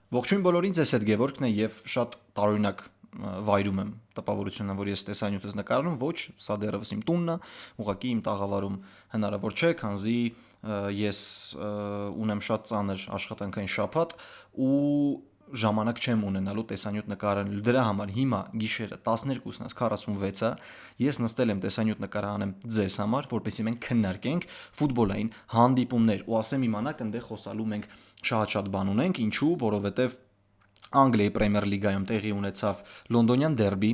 Ողջույն բոլորին, ձեզ հետ Գևորգն է եւ շատ տարօրինակ վայրում եմ տպավորությունը, որ ես տեսանյութս նկարանում, ոչ, սա դեռևս իմ տունն է, ուղղակի իմ տաղավարում հնարավոր չէ, քանզի ես ունեմ շատ ծանր աշխատանքային շաբաթ ու ժամանակ չեմ ունենալու տեսանյութ նկարանելու։ Դրա համար հիմա գիշերը 12:46-ը ես նստել եմ տեսանյութ նկարանեմ ձեզ համար, որպեսզի մենք քննարկենք ֆուտբոլային հանդիպումներ ու ասեմ իմանաք այնտեղ խոսալու մենք շատ բան ունենք, ինչու, որովհետև Անգլիայի Պրեմիեր լիգայում տեղի ունեցավ լոնդոնյան դերբի,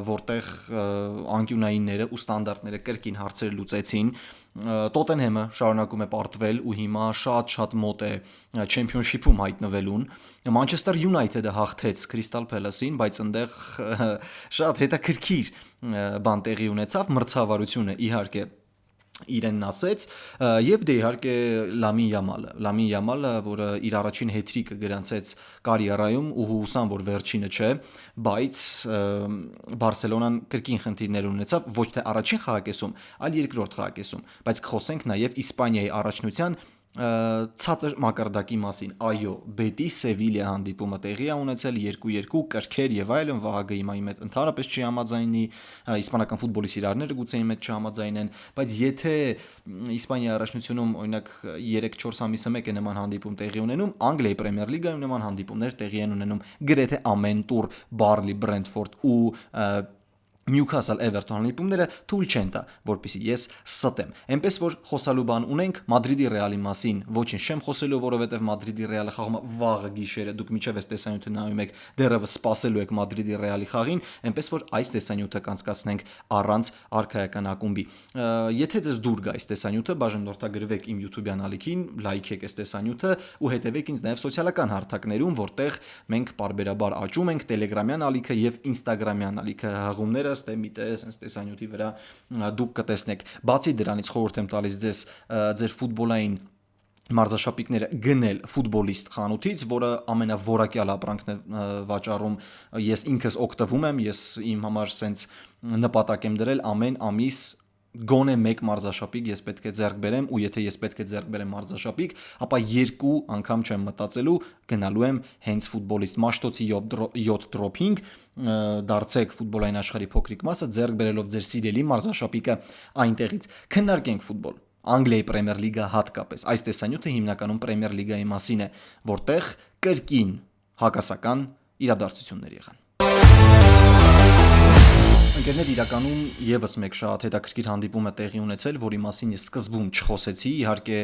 որտեղ անկյունայինները ու ստանդարտները կրկին հարցեր լուծեցին։ Տոտենհեմը շարունակում է պարտվել ու հիմա շատ մոտ է չեմփիոնշիփում հայտնվելուն։ Մանչեսթեր Յունայթեդը հաղթեց Քրիստալ Փելասին, բայց այնտեղ շատ հետաքրքիր բան տեղի ունեցավ, մրցավարությունը իհարկե իրենն ասեց եւ դե իհարկե Լամին Յամալը, որը իր առաջին հետրիկը գրանցեց կարիերայում ու հուսամ որ վերջինը չէ, բայց Բարսելոնան կրկին խնդիրներ ունեցավ ոչ թե առաջին խաղակեսում, այլ երկրորդ խաղակեսում, բայց կխոսենք նաեւ Իսպանիայի առաջնության ցածր մակարդակի մասին։ Այո, Բետիս Սևիլիա հանդիպումը տեղի է ունեցել 2-2 կրքեր եւ այլն, Վահագը հիմա իմ հետ ընդհանրապես չի համաձայնի, իսպանական ֆուտբոլի սիրահարները գուցե իմ հետ չհամաձայնեն, բայց եթե Իսպանիայի առաջնությունում օրինակ 3-4 ամիսը մեկ է նման հանդիպում տեղի ունենում, Անգլիայի Պրեմիեր լիգայում նման հանդիպումներ տեղի են ունենում գրեթե ամեն տուր, Բարլի, Բրենթֆորդ ու Նյուքասլ Էվերտոն հանդիպումները թույլ չեն տա, որպեսզի ես ստեմ։ Էնպես որ խոսալու բան ունենք Մադրիդի Ռեալի մասին, ոչինչ չեմ խոսելու, որովհետև Մադրիդի Ռեալը խաղում է վաղը գիշերը, դուք միջև այս տեսանյութը նայում եք, դեռևս սպասելու եք Մադրիդի Ռեալի խաղին, էնպես որ այս տեսանյութը կանցկացնենք առանց արքայական ակումբի։ Եթե ձեզ դուր գա այս տեսանյութը, բաժանորդագրվեք իմ YouTube-յան ալիքին, լայքեք այս տեսանյութը ու հետևեք ինձ նաև սոցիալական հարթակներում, որտեղ մենք պարբերաբար աճում ենք Telegram-յան ալիքը եւ Instagram-յան ալիքը հաղումները ստե միտես այս տեսանյութի վրա դուք կտեսնեք։ Բացի դրանից խորհուրդ եմ տալիս ձեզ ձեր ֆուտբոլային մարզաշապիկները գնել ֆուտբոլիստ խանութից, որը ամենավորակյալ ապրանքն է վաճառում, ես ինքս օգտվում եմ, ես իմ համար սենց նպատակ եմ դրել ամեն ամիս գոնե մեկ մարզաշապիկ ես պետք է ձեռք բերեմ ու եթե ես պետք է ձեռք բերեմ մարզաշապիկ, ապա 2 անգամ չեմ մտածելու գնալու եմ հենց ֆուտբոլիստ Մաշտոցի 7 դրոփինգ դարձեք ֆուտբոլային աշխարհի փոքրիկ մասը ձեռք բերելով ձեր սիրելի մարզաշապիկը այնտեղից քննարկենք ֆուտբոլ Անգլիայի Պրեմիեր լիգա հատկապես այս տեսանյութը հիմնականում Պրեմիեր լիգայի մասին է որտեղ կրկին հակասական իրադարձություններ եղան Ընկերներ իրականում եւս մեկ շատ հետաքրքիր հանդիպում է տեղի ունեցել, որի մասին ես սկզբում չխոսեցի, իհարկե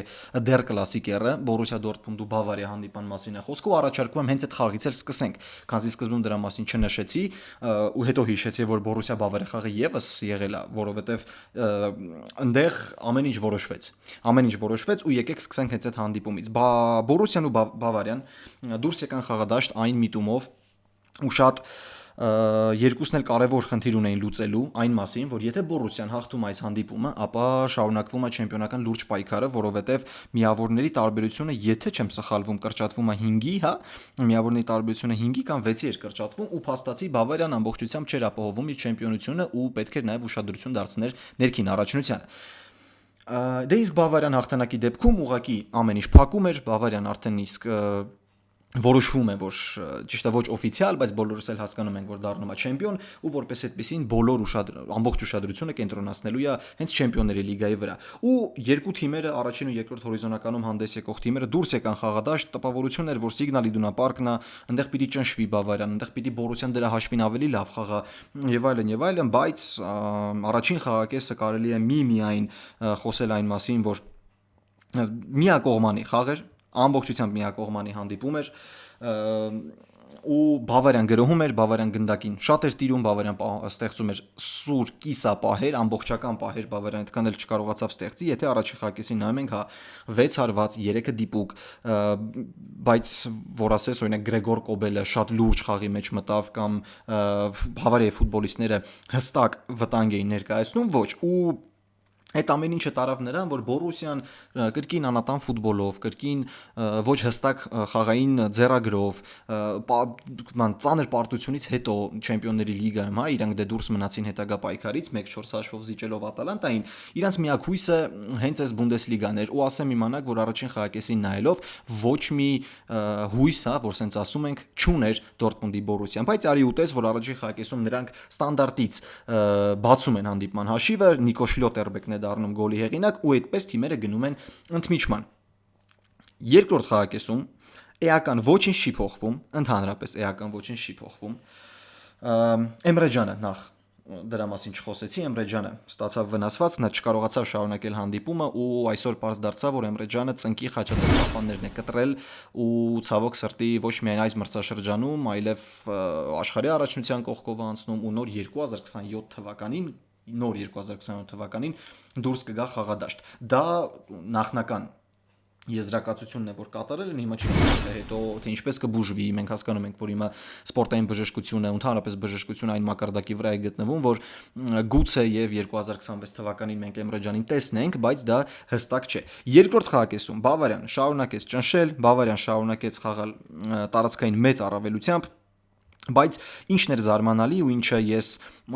դեռ կլասիկերը, Բորուսիա Դորտմունդ ու Բավարիա հանդիպան մասին է խոսքը, ու առաջարկում եմ հենց այդ խաղից էլ սկսենք, քանզի սկզբում դրա մասին չնշեցի, ու հետո հիշեցի, որ Բորուսիա Բավարիա խաղը եւս եղել է, որովհետեւ այնտեղ ամեն ինչ որոշվեց ու եկեք սկսենք հենց այդ հանդիպումից։ Բորուսիան ու Բավարիան դուրս եկան խաղադաշտ այն միտումով ու շատ երկուսն էլ կարևոր խնդիր ունեին լուծելու այն մասին, որ եթե Բորուսիան հաղթում այս հանդիպումը, ապա շարունակվում է չեմպիոնական լուրջ պայքարը, որովհետև միավորների տարբերությունը, եթե չեմ սխալվում, կրճատվում է 5-ի, հա, միավորների տարբերությունը 5-ի կամ 6-ի էր կրճատվում ու փաստացի Բավարիան ամբողջությամբ չէր ապահովում իր չեմպիոնությունը ու պետք էր նաև ուշադրություն դարձնել ներքին առաջնությանը։ Դե իսկ Բավարիան հաղթանակի դեպքում ուղղակի ամեն ինչ փակում էր, Բավարիան արդեն իսկ որոշվում է, որ ճիշտ է ոչ օֆիցիալ, բայց բոլորս էլ հասկանում ենք, որ դառնում է չեմպիոն ու որպես այդպեսին ամբողջ ուշադրությունը կենտրոնացնելու է հենց չեմպիոնների լիգայի վրա։ Ու երկու թիմերը, առաջին ու երկրորդ հորիզոնականում հանդես եկող թիմերը դուրս եկան խաղադաշտ, տպավորություն էր, որ Signal Iduna Park-ն այնտեղ պիտի ճնշվի Բավարիան, այնտեղ պիտի Բորուսիան դրա հաշվին ավելի լավ խաղա եւ այլն, բայց առաջին խաղակեսը կարելի է միայն խոսել այն մասին, որ միակողմանի խաղ էր ամբողջությամբ միակողմանի հանդիպում էր ու Բավարիան գրոհում էր, Բավարիան գնդակին շատ էր տիրում, Բավարիան ստեղծում էր սուր կիսապահեր, ամբողջական պահեր Բավարիան այդքան էլ չկարողացավ ստեղծի, եթե առաջի խաղակեսին նայում ենք, հա 6 հարված, 3-ը դիպուկ, բայց որ ասես օրինակ Գրեգոր Կոբելը շատ լուրջ խաղի մեջ մտավ կամ Բավարիայի ֆուտբոլիստները հստակ վտանգ էին ներկայացնում, ոչ ու Այդ ամեն ինչը տարավ նրան, որ Բորուսիան կրկին անատան ֆուտբոլով, կրկին ոչ հստակ խաղային ձեռագրով, ծանր պարտությունից հետո Չեմպիոնների լիգայում, հա, իրանք դե դուրս մնացին հետագա պայքարից 1-4 հաշվով զիջելով Ատալանտային, իրանք միակ հույսը հենց այս Բունդեսլիգան էր, ու ասեմ իմանաք, որ առաջին խաղակեսին նայելով ոչ մի հույս, հա, որ սենց ասում ենք, չուներ Դորտմունդի Բորուսիան, բայց արի ուտես, որ առաջին խաղակեսում նրանք ստանդարտից բացում են հանդիպման հաշիվը, Նիկո Շլյոտերբեկն է դառնում գոլի հեղինակ ու այդպես թիմերը գնում են ընդմիջման։ Երկրորդ խաղակեսում էական ոչինչ չի փոխվում, ընդհանրապես էական ոչինչ չի փոխվում։ Էմրե ջանը նախ դրա մասին չխոսեցի, Էմրե ջանը ստացավ վնասված, նա չկարողացավ շարունակել հանդիպումը ու այսօր պարզ դարձավ, որ Էմրե ջանը ծնկի խաչածր պահպաններն է կտրել ու ցավոք սրտի ոչ միայն այս մրցաշրջանում, այլև աշխարհի առաջնության կողքով անցնում ու նոր 2027 թվականին դուրս կգա խաղադաշտ։ Դա նախնական եզրակացությունն է, որ կատարել են, հիմա չգիտեմ թե հետո թե ինչպես կբուժվի, մենք հասկանում ենք, որ հիմա սպորտային բժշկությունը, ընդհանրապես բժշկությունը այն մակարդակի վրա է գտնվում, որ գուցե եւ 2026 թվականին մենք Էմրե ջանին տեսնենք, բայց դա հստակ չէ։ Երկրորդ խաղակեսում Բավարիան շարունակեց ճնշել, Բավարիան շարունակեց խաղալ տարածքային մեծ առավելությամբ, բայց ինչն էր զարմանալի ու ինչը ես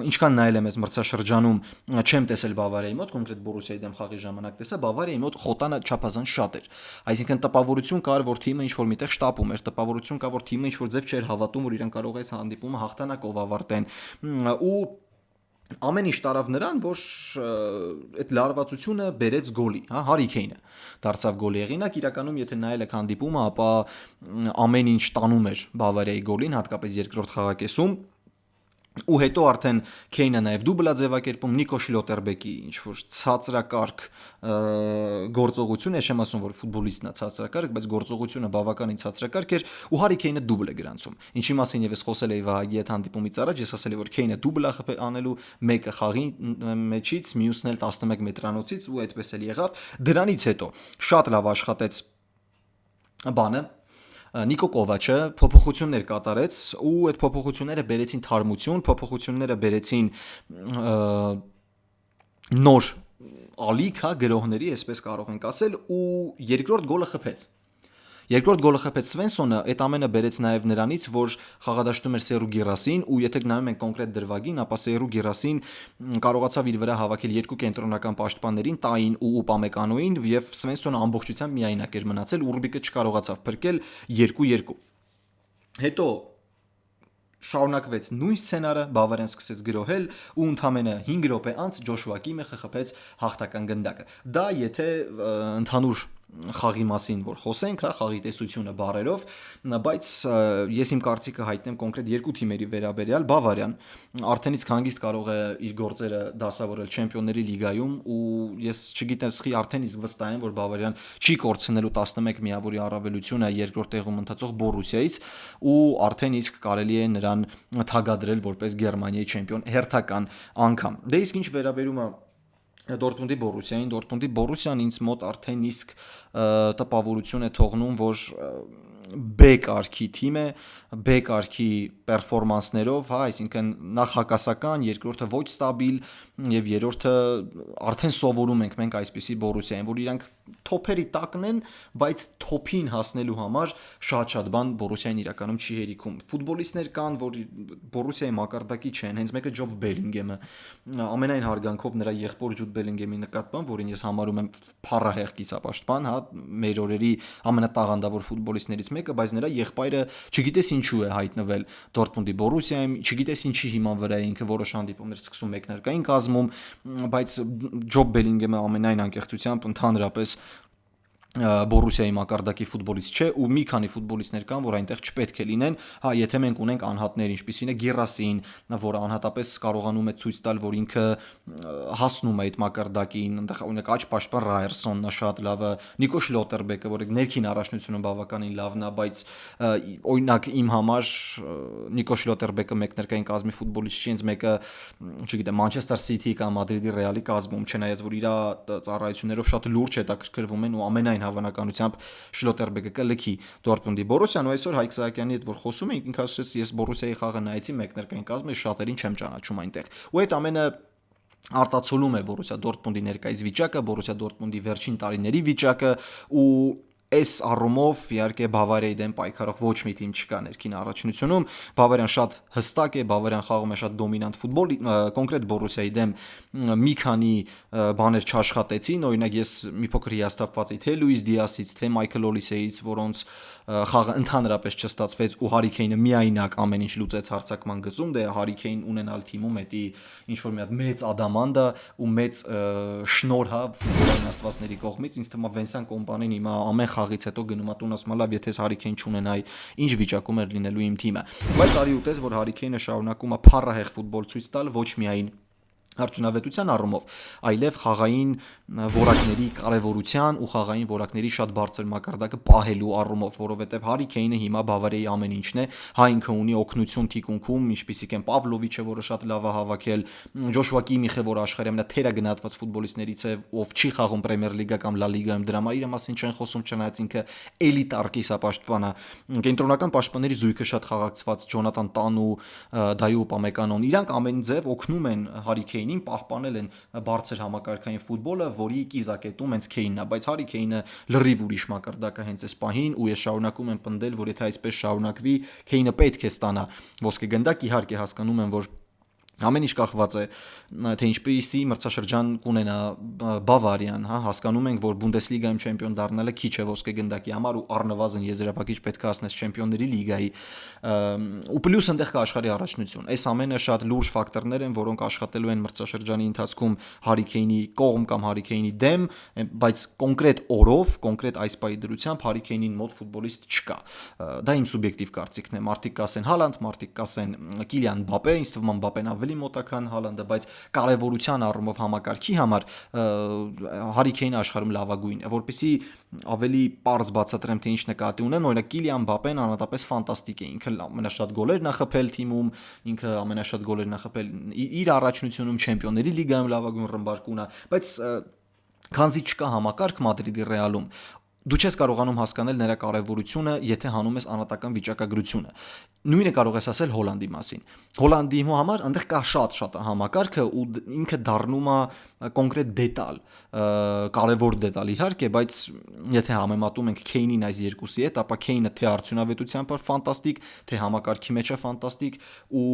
ինչքան նայել եմ այս մրցաշրջանում չեմ տեսել Բավարիայի մոտ, կոնկրետ Բորուսիայի դեմ խաղի ժամանակ տեսա, Բավարիայի մոտ խոտանը չափազանց շատ էր։ Այսինքն տպավորություն կար, որ թիմը ինչ որ միտեղ շտապում էր, տպավորություն կա, որ թիմը ինչ որ ձև չէր հավատում, որ իրեն կարող է այս հանդիպումը հաղթանակով ավարտեն։ Ու ամեն ինչ տարավ նրան, որ այդ լարվածությունը բերեց գոլի, հա, Հարի Քեյնը դարձավ գոլի հեղինակ, իրականում եթե նայել եք հանդիպումը, ապա ամեն ինչ տանում էր Բավարիայի գոլին, հատկապես երկրորդ խաղակեսում։ Ու հետո արդեն Քեյնը նաև դուբլ է ձևակերպում, Նիկո Շլյոտերբեկի ինչ որ ցածրակարգ գործողություն, ես չեմ ասում որ ֆուտբոլիստն է ցածրակարգ, բայց գործողությունը բավականին ցածրակարգ էր ու Հարի Քեյնը դուբլ է գրանցում։ Ինչի մասին եւս խոսել էի Վահագի հետ հանդիպումից առաջ, ես ասել եմ որ Քեյնը դուբլ է անելու, մեկը խաղի մեջից, մյուսն էլ 11 մետրանոցից ու այդպես էլ եղավ։ Դրանից հետո շատ լավ աշխատեց բանը Նիկո Կովաչը փոփոխություններ կատարեց ու այդ փոփոխությունները բերեցին թարմություն, փոփոխությունները բերեցին նոր ալիք, հա, գրողների, այսպես կարող ենք ասել, ու երկրորդ գոլը խփեց։ Երկրորդ գոլը խփեց Սվենսոնը, այդ ամենը բերեց նաև նրանից, որ խաղադաշտում էր Սերու Գիրասին ու եթե նայում ենք կոնկրետ դրվագին, ապա Սերու Գիրասին կարողացավ իր վրա հավաքել երկու կենտրոնական պաշտպաններին, Տային ու Ուպամեկանոին եւ Սվենսոնը ամբողջությամբ միայնակ էր մնացել, Ուրբիկը չկարողացավ փրկել 2-2։ Հետո շարունակվեց նույն սցենարը, Բավարիան սկսեց գրոհել ու ընդամենը 5 րոպե անց Ջոշուա Կիմը խփեց հաղթական գնդակը։ Դա եթե ընդհանուր խաղի մասին որ խոսենք, հա, խաղի տեսությունը բարերով, բայց ես իմ կարծիքը հայտնեմ կոնկրետ երկու թիմերի վերաբերյալ, Բավարիան արդեն իսկ հանգիստ կարող է իր գործերը դասավորել Չեմպիոնների լիգայում ու ես չգիտեմ սխի արդեն իսկ վստահ եմ, որ Բավարիան չի կորցնելու 11 միավորի առավելությունը երկրորդ տեղում ընթացող Բորուսիայից ու արդեն իսկ կարելի է նրան թագադրել որպես Գերմանիայի չեմպիոն հերթական անգամ։ Դե իսկ ինչ վերաբերում է Դորտմունդի Բորուսիան ինձ մոտ արդեն իսկ տպավորություն է թողնում, որ B կարգի թիմ է, B կարգի պերֆորմանսներով, հա, այսինքն նախ հակասական, երկրորդը ոչ ստաբիլ եւ երրորդը արդեն սովորում ենք մենք այսպիսի Բորուսիային, որ իրանք թոփերի տակն են, բայց թոփին հասնելու համար շատ բան Բորուսիային իրականում չի հերիքում։ Ֆուտբոլիստներ կան, որ Բորուսիայի մակարդակի չեն, հենց մեկը Ջոբ Բելինգեմը, ամենայն հարգանքով նրա եղբոր Ջուդ Բելինգեմի նկատմամբ, որին ես համարում եմ փառահեղ կիսապաշտպան, հա, մեր օրերի ամենատաղանդավոր ֆուտբոլիստներից մեկը, բայց նրա եղբայրը չգիտես ինչու է հայտնվել Դորտմունդի Բորուսիայում, չգիտես ինչի հիման վրա է ինքը որոշ հանդիպումներ սկսում մեկնարկային կազմում, բայց Ջոբ Բելինգեմը ամենայն անկեղծությամբ ընդհանրապես Բորուսիայի մակարդակի ֆուտբոլիստ չէ ու մի քանի ֆուտբոլիստներ կան, որ այնտեղ չպետք է լինեն, հա, եթե մենք ունենք անհատներ, ինչպիսին է Գիրասին, որը անհատապես կարողանում է ցույց տալ, որ ինքը հասնում է այդ մակարդակին, այնտեղ ունենք աջ պաշտպան Ռայերսոնն է շատ լավը, Նիկո Շլյոտերբեկը, որը ներքին առաջնությունը բավականին լավն է, բայց օրինակ իմ համար Նիկո Շլյոտերբեկը մեկնարկային կազմի ֆուտբոլիստ չի, ինձ մեկը, չգիտեմ, Մանչեսթեր Սիթիի կամ Մադրիդի Ռեալի կազմում, չնայած որ իր ծառայություններով շատ լուրջ հետաքրքրվում են ու ամենայն հավանականությամբ Շլյոտերբեկը կլքի Դորտմունդի Բորուսիան ու այսօր Հայկ Սահակյանի հետ որ խոսում ենք, ինքը ասաց ես Բորուսիայի խաղը նայեցի մեկնարկային կազմը, շատերին չեմ ճանաչում այնտեղ։ Ու այդ ամենը արտացոլում է Բորուսիա Դորտմունդի ներկայիս վիճակը, Բորուսիա Դորտմունդի վերջին տարիների վիճակը ու այս առումով իհարկե Բավարիայի դեմ պայքարող ոչ մի թիմ չկա ներքին առաջնությունում։ Բավարիան շատ հստակ է, Բավարիան խաղում է շատ դոմինանտ ֆուտբոլ, կոնկրետ Բորուսիայի դեմ մի քանի բաներ չաշխատեցին, օրինակ ես մի փոքր հիասթափված էի թե Լուիս Դիասից, թե Մայքլ Օլիսեից, որոնց խաղը ընդհանրապես չստացվեց ու Հարի Քեյնը միայնակ ամեն ինչ լուծեց հարձակման գծում, դե Հարի Քեյն ունենալ թիմում էդի ինչ որ մի հատ մեծ ադամանդա ու մեծ շնորհ հա ֆուտբոլային աստվածների կողմից, ինձ թվում է Վենսան Կոմպանին հիմա ամեն խաղից հետո գնում է տուն ասում է լավ, եթե Հարի Քեյն չունենայի, ինչ վիճակում էր լինելու իմ թիմը։ Բայց արի ուտես, որ Հարի Քեյնը շարունակում է փառահեղ ֆուտբոլ ցույց տալ ոչ միայն արդյունավետության առումով, այլև խաղային որակների կարևորության ու խաղային որակների շատ բարձր մակարդակը պահելու առումով, որովհետև Հարի Քեյնը հիմա Բավարիայի ամեն ինչն է, հա ինքը ունի օգնություն թիկունքում, ինչպիսիք են Պավլովիչը, որը շատ լավ է հավաքել, Ջոշուա Կիմիխը, որը աշխարհի ամենաթերագնահատված ֆուտբոլիստներից է, ով չի խաղում Պրեմիեր լիգա կամ Լա լիգայում, դրա համար իր մասին չեն խոսում, չնայած ինքը էլիտար կիսապաշտպան է։ Կենտրոնական պաշտպանների զույգը շատ խաղացված Ջոնատան Տանու, Դայու Պամեկանոն, իրանք ամեն ձև օգնում են Հարի Քեյնին պահպանել են բարձր համակարգային ֆուտբոլը, որի կիզակետում հենց Քեյնն է, բայց Հարի Քեյնը լրիվ ուրիշ մակարդակը հենց այս պահին ու ես շարունակում եմ պնդել, որ եթե այսպես շարունակվի, Քեյնը պետք է ստանա ոսկե գնդակ, իհարկե հասկանում եմ, որ ամեն ինչ կախված է թե ինչպիսի մրցաշրջան կունենա Բավարիան, հա, հասկանում ենք, որ Բունդեսլիգայում չեմպիոն դառնալը քիչ է ոսկե գնդակի համար ու առնվազն եզրափակիչ պետք է ասնես Չեմպիոնների լիգայի ու պլյուս այնտեղ կա աշխարհի առաջնություն։ Այս ամենը շատ լուրջ ֆակտորներ են, որոնք աշխատելու են մրցաշրջանի ընթացքում Հարի Քեյնի կողմ կամ Հարի Քեյնի դեմ, բայց կոնկրետ օրով, կոնկրետ այս պահի դրությամբ Հարի Քեյնին մոտ ֆուտբոլիստ չկա։ Դա իմ սուբյեկտիվ կարծիքն է։ Մարդիկ կասեն Հալանդ, մարդիկ կասեն Կիլիան Մբապե, ինձ թվում է Մբապեն ավելի մոտական Հալանդը, բայց կարևորության առումով համակարգի համար Հարի Քեյնը աշխարհում լավագույնն է, որպեսզի ավելի པարզ բացատրեմ թե ինչ նկատի ունեմ, օրինակ Կիլիան Մբապեն անհատապես ֆանտաստիկ է, ինքը ամենաշատ գոլերն է խփել թիմում, ինքը ամենաշատ գոլերն է խփել իր առաջնությունում, Չեմպիոնների լիգայում լավագույն ռմբարկուն է, բայց քանզի չկա համակարգ Մադրիդի Ռեալում, դու չես կարողանում հասկանալ նրա կարևորությունը, եթե հանում ես անհատական վիճակագրությունը։ Նույնը կարող ես ասել Հոլանդի մասին։ Հոլանդի համար այնտեղ կա շատ համակարգը ու ինքը դառնում է կոնկրետ դետալ, կարևոր դետալ իհարկե, բայց եթե համեմատում ենք Քեյնին այս երկուսի հետ, ապա Քեյնը թե արդյունավետությամբ է ֆանտաստիկ, թե համակարգի մեջ է ֆանտաստիկ ու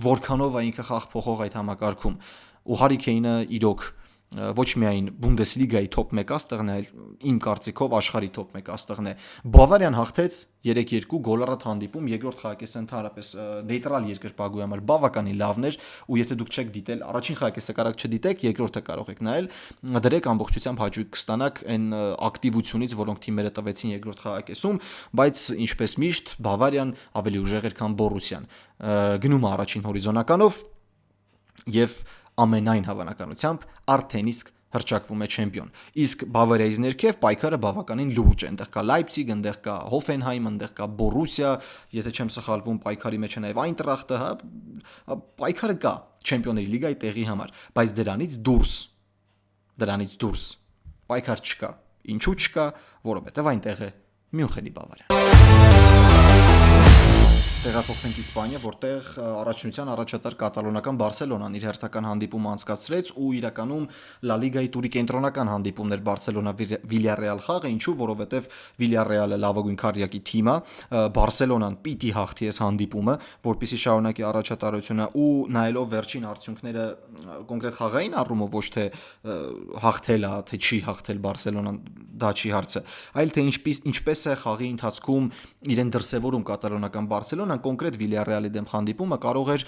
որքանով է ինքը խաղ փոխող այդ համակարգում։ Ու Հարի Քեյնը իրոք ոչ միայն Բունդեսլիգայի top 1 աստղն է, այլ իմ կարծիքով աշխարհի top 1 աստղն է։ Բավարիան հաղթեց 3-2 գոլառատ հանդիպում, երկրորդ խաղակեսը ընդհանրապես նեյտրալ երկրպագուի համար բավականին լավն էր ու եթե դուք չեք դիտել, առաջին խաղակեսը կարող չդիտեք, երկրորդը կարող եք նայել, դրեք ամբողջությամբ հաճույք կստանաք այն ակտիվությունից, որոնք թիմերը տվեցին երկրորդ խաղակեսում, բայց ինչպես միշտ Բավարիան ավելի ուժեղ էր, քան Բորուսիան։ Գնում է առաջին հորիզոնականով եւ ամենայն հավանականությամբ արդեն իսկ հրճակվում է չեմպիոն։ Իսկ Բավարիայից ներքև պայքարը բավականին լուրջ է։ Այնտեղ կա Լայպցիգ, այնտեղ կա Հոֆենհայմ, այնտեղ կա Բորուսիա, եթե չեմ սխալվում, պայքարի մեջ է նաև Այնտրախտը, հա, պայքարը կա Չեմպիոնների լիգայի տեղի համար, բայց դրանից դուրս պայքար չկա։ Ինչու չկա, որովհետև այնտեղ է Մյունխենի Բավարիան։ Տեղափոխվենք Իսպանիա, որտեղ առաջնության առաջատար կատալոնական Բարսելոնան իր հերթական հանդիպումը անցկացրեց ու իրականում Լա լիգայի տուրի կենտրոնական հանդիպումն էր Բարսելոնա-Վիլյարեալ խաղը, ինչու, որովհետև Վիլյարեալը լավագույն քառյակի թիմ է, Բարսելոնան պիտի հաղթի այս հանդիպումը, որպեսզի շարունակի առաջատարությունը ու նայելով վերջին արդյունքները կոնկրետ խաղային առումով ոչ թե հաղթել է, թե չի հաղթել Բարսելոնան, դա չի հարցը, այլ թե ինչպես է խաղի ընթացքում իրեն դրսևորում կատալոնական Բարսելոնան, կոնկրետ Վիլյարեալի դեմ հանդիպումը կարող էր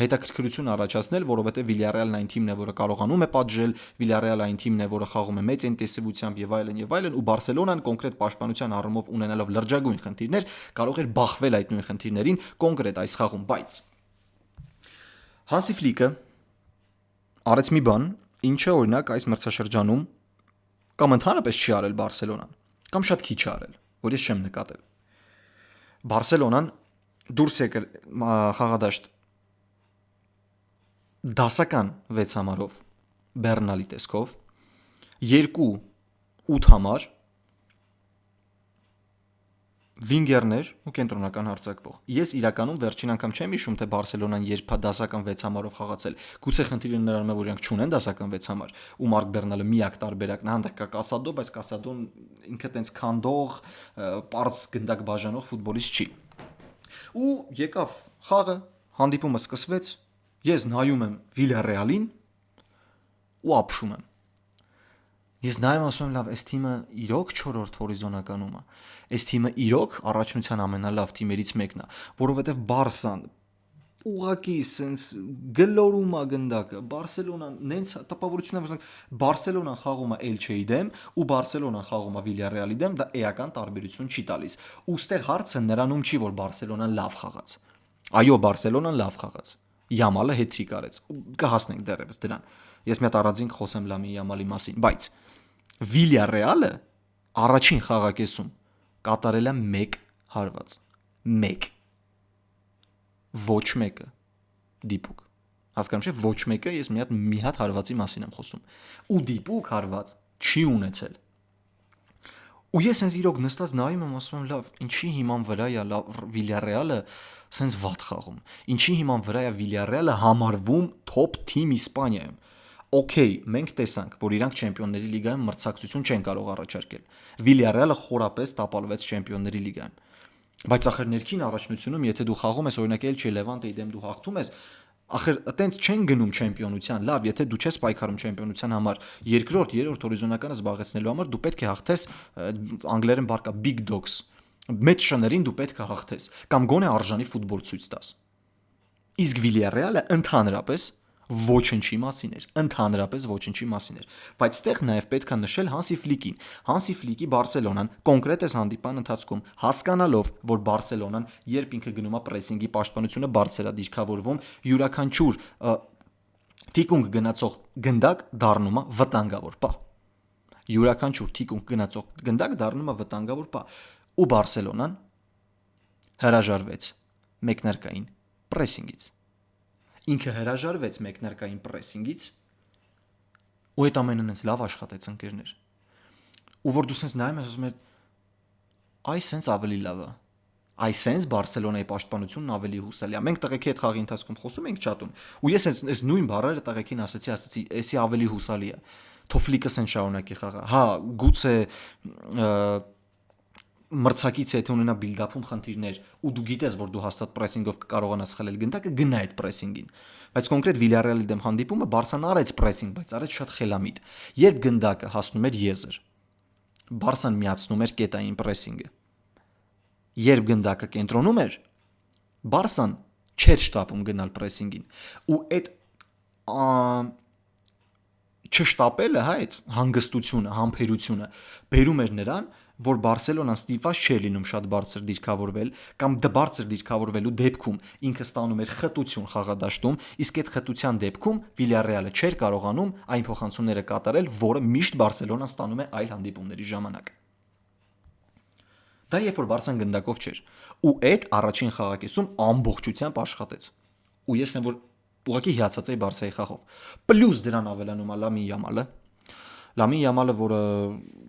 հետաքրքրություն առաջացնել, որովհետև Վիլյարեալն այն թիմն է, որը կարողանում է պատժել, Վիլյարեալը այն թիմն է, որը խաղում է մեծ ինտենսիվությամբ եւ այլն, ու Բարսելոնան կոնկրետ պաշտպանության առումով ունենալով լրջագույն խնդիրներ, կարող էր բախվել այդ նույն խնդիրներին կոնկրետ այս խաղում, բայց Հանսի Ֆլիկը արեց մի բան, ինչը օրինակ այս մրցաշրջանում կամ ընդհանրապես չի արել Բարսելոնան, կամ շատ քիչ է արել, որ ես չեմ նկատել։ Բարսելոնան դուրս եկել խաղադաշտ դասական 6 համարով Բեռնալի տեսքով 2-8 համար վինգերներ ու կենտրոնական հարձակվող։ Ես իրականում վերջին անգամ չեմ հիշում, թե Բարսելոնան երբ դասական 6 համարով խաղացել։ Գուցե խնդիրը նրանում է, որ իրանք չունեն դասական 6 համար, ու Մարկ Բեռնալը միակ տարբերակն է, հանդերձ կա Կասադո, բայց Կասադոն ինքը տենց քանդող, պարզ գնդակ բաժանող ֆուտբոլիստ չի։ Ու եկավ խաղը, հանդիպումը սկսվեց, ես նայում եմ Վիլյարեալին ու ապշում եմ։ Ես նայում ասում եմ, լավ, այս թիմը իրոք 4-րդ հորիզոնականում է։ Այս թիմը իրոք առաջնության ամենալավ թիմերից մեկն է, որովհետև Բարսան ուղակի սենց գլորում է գնդակը։ Բարսելոնան նենց տպավորությունն է, որ Բարսելոնան խաղում է Էլչեի դեմ ու Բարսելոնան խաղում է Վիլյարեալի դեմ, դա էական տարբերություն չի տալիս։ Ուստեղ հարցը նրանում չի, որ Բարսելոնան լավ խաղաց։ Այո, Բարսելոնան լավ խաղաց։ Յամալը հետ-թրիկ արեց։ Կհասնենք դեռևս դրան։ Ես մի հատ առանձին խոսեմ Լամին Յամալի մասին, բայց Վիլյարեալը առաջին խաղակեսում կատարել է 1 հարված։ 1։ Ոչ մեկը դիպուկ։ Հասկանում եք, ոչ մեկը, ես մի հատ հարվածի մասին եմ խոսում։ Ու դիպուկ հարված չի ունեցել։ Ու ես հենց իրոք նստած նայում եմ, ասում եմ, լավ, ինչի հիման վրա է Վիլյարեալը սենց վատ խաղում։ Ինչի հիման վրա է Վիլյարեալը համարվում top team Իսպանիայում։ Okay, մենք տեսանք, որ իրանք Չեմպիոնների լիգայում մրցակցություն չեն կարող առաջարկել։ Վիլյարեալը խորապես տապալվեց Չեմպիոնների լիգայում։ Բայց ախր ներքին առաջնությունում, եթե դու խաղում ես օրինակ Էլչե Լևանտեի դեմ դու հաղթում ես, ախր այտենց չեն գնում չեմպիոնության։ Լավ, եթե դու չես պայքարում չեմպիոնության համար, երկրորդ, երրորդ հորիզոնականը զբաղեցնելու համար դու պետք է հաղթես, անգլերեն բառ կա big dogs։ Մեծ շներին դու պետք է հաղթես կամ գոնե արժանի ֆուտբոլ ցույց տաս։ Իսկ Վիլյարեալը ընդհանրապես ոչնչի մասին էր, ընդհանրապես ոչնչի մասին էր, բայց ստեղ նաև պետք է նշել Հանսի Ֆլիկին։ Հանսի Ֆլիկի Բարսելոնան կոնկրետ այս հանդիպան ընթացքում հասկանալով, որ Բարսելոնան երբ ինքը գնում է պրեսինգի պաշտպանությունը բարձր է դիրքավորվում, յուրաքանչյուր թիկունք գնացող գնդակ դառնում է վտանգավոր պահ։ Յուրաքանչյուր թիկունք գնացող գնդակ դառնում է վտանգավոր պահ։ Ու Բարսելոնան հրաժարվեց մեկնարկային պրեսինգից։ Ինքը հրաժարվեց մեկնարկային պրեսինգից ու այդ ամենը նենց լավ աշխատեց ընկերներ։ Ու որ դու սենց նայում ես, ասում ես, այ սենց ավելի լավ է։ Այ սենց Բարսելոնայի պաշտպանությունն ավելի հուսալի է։ Մենք տղեկի հետ խաղի ընթացքում խոսում ենք չաթում, ու ես այս նույն բառերը տղեկին ասացի, էսի ավելի հուսալի է։ Թոֆլիկը սենց շարունակի խաղա։ Հա, գուցե մրցակիցը եթե ունենա բիլդափում խնդիրներ ու դու գիտես, որ դու հաստատ պրեսինգով կկարողանաս խլել գնդակը, գնա այդ պրեսինգին։ Բայց կոնկրետ Վիլյարեալի դեմ հանդիպումը Բարսան արեց պրեսինգ, բայց արեց շատ խելամիտ։ Երբ գնդակը հասնում էր եզր, Բարսան միացնում էր կետային պրեսինգը։ Երբ գնդակը կենտրոնում էր, Բարսան չէր շտապում գնալ պրեսինգին։ Ու այդ չշտապելը, հա, այդ հանգստությունը, համբերությունը բերում էր նրան, որ Բարսելոնան ստիպված չէր լինում շատ բարձր դիրքավորվել, կամ բարձր դիրքավորվելու դեպքում ինքը ստանում էր խտություն խաղադաշտում, իսկ այդ խտության դեպքում Վիլյարեալը չէր կարողանում այն փոխանցումները կատարել, որը միշտ Բարսելոնան ստանում է այլ հանդիպումների ժամանակ։ Դա երբ որ Բարսան գնդակով չէր, ու այդ առաջին խաղակեսում ամբողջությամբ աշխատեց։ Ու ես եմ որ ուղղակի հիացած էի Բարսայի խաղով։ Պլյուս դրան ավելանում է Լամին Յամալը, որը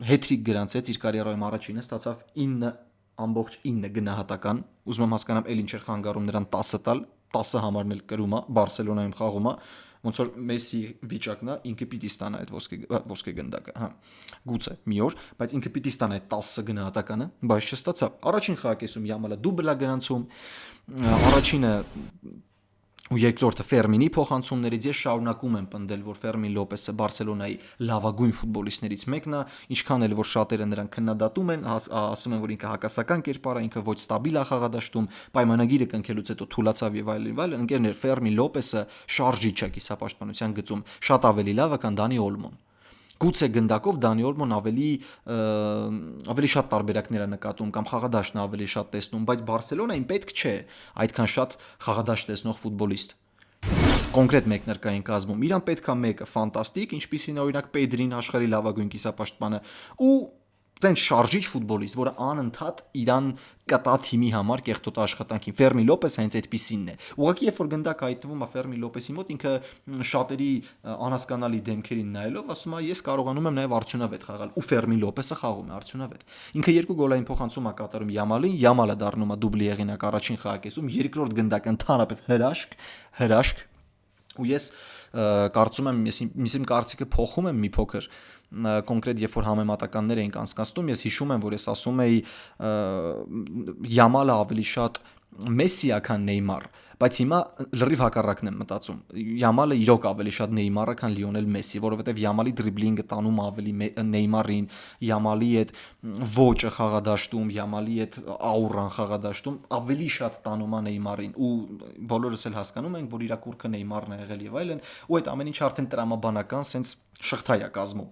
հետ-թրիկ գրանցեց իր կարիերայում առաջինը, ստացավ 9.9 գնահատական։ Ուզում եմ հասկանամ, էլ ինչ էր խանգարում նրան 10 տալ, 10 համարն էլ կրում է, Բարսելոնայում խաղում է, ոնց որ Մեսսի վիճակն է, ինքը պիտի ստանա այդ ոսկե գնդակը, հա։ Գուցե մի օր, բայց ինքը պիտի ստանա այդ 10 գնահատականը, բայց չստացավ։ Առաջին խաղակեսում Յամալը դուբլ է գրանցում, առաջինը ու երկրորդը Ֆերմինի փոխանցումներից ես շարունակում եմ պնդել, որ Ֆերմին Լոպեսը Բարսելոնայի լավագույն ֆուտբոլիստներից մեկն է, ինչքան էլ որ շատերը նրան քննադատում են, ասում են, որ ինքը հակասական կերպար է, ինքը ոչ ստաբիլ է խաղադաշտում, պայմանագիրը կնքելուց հետո թուլացավ եւ այլն, ընկերներ, Ֆերմին Լոպեսը շարժիչ է կիսապաշտպանության գծում, շատ ավելի լավ է, քան Դանի Օլմոն։ Գուցե գնդակով Դանի Օլմոն ավելի շատ տարբերակներ է նկատում կամ խաղադաշտն ավելի շատ տեսնում, բայց Բարսելոնային պետք չէ այդքան շատ խաղադաշտ տեսնող ֆուտբոլիստ։ Կոնկրետ մեկնարկային կազմում իրան պետք է մեկը ֆանտաստիկ, ինչպիսին է օրինակ Պեդրին, աշխարհի լավագույն կիսապաշտպանը, ու տենց շարժիչ ֆուտբոլիստ, որը անընդհատ իրան կտա թիմի համար կեղտոտ աշխատանքին։ Ֆերմի Լոպեսը հենց այդպիսինն է։ Ուղղակի երբ որ գնդակ հայտնվում է Ֆերմի Լոպեսի մոտ, ինքը շատերի անհասկանալի դեմքերին նայելով ասում է ես կարողանում եմ նաև արդյունավետ խաղալ, ու Ֆերմի Լոպեսը խաղում է արդյունավետ։ Ինքը երկու գոլային փոխանցում է կատարում Յամալին, Յամալը դառնում է դուբլի եղինակ առաջին խաղակեսում, երկրորդ գնդակը ընդհանրապես հրաշք, ու ես կարծում եմ, ես իմ կարծիքը փոխում եմ մի փոքր, կոնկրետ երբ որ համեմատականներ էինք անցկացնում, ես հիշում եմ, որ ես ասում էի Յամալը ավելի շատ Մեսսի է, քան Նեյմար, բայց հիմա լրիվ հակառակն եմ մտածում։ Յամալը իրոք ավելի շատ Նեյմարը, քան Լիոնել Մեսսի, որովհետև Յամալի դրիբլինգը տանում ավելի Նեյմարին, Յամալի այդ ոճը խաղադաշտում, Յամալի այդ աուրան խաղադաշտում ավելի շատ տանում է Նեյմարին, ու բոլորս էլ հասկանում ենք, որ իր կուրքը Նեյմարն է եղել եւ այլն, ու այդ ամեն ինչ արդեն տրամաբանական սենց շղթա է կազմում։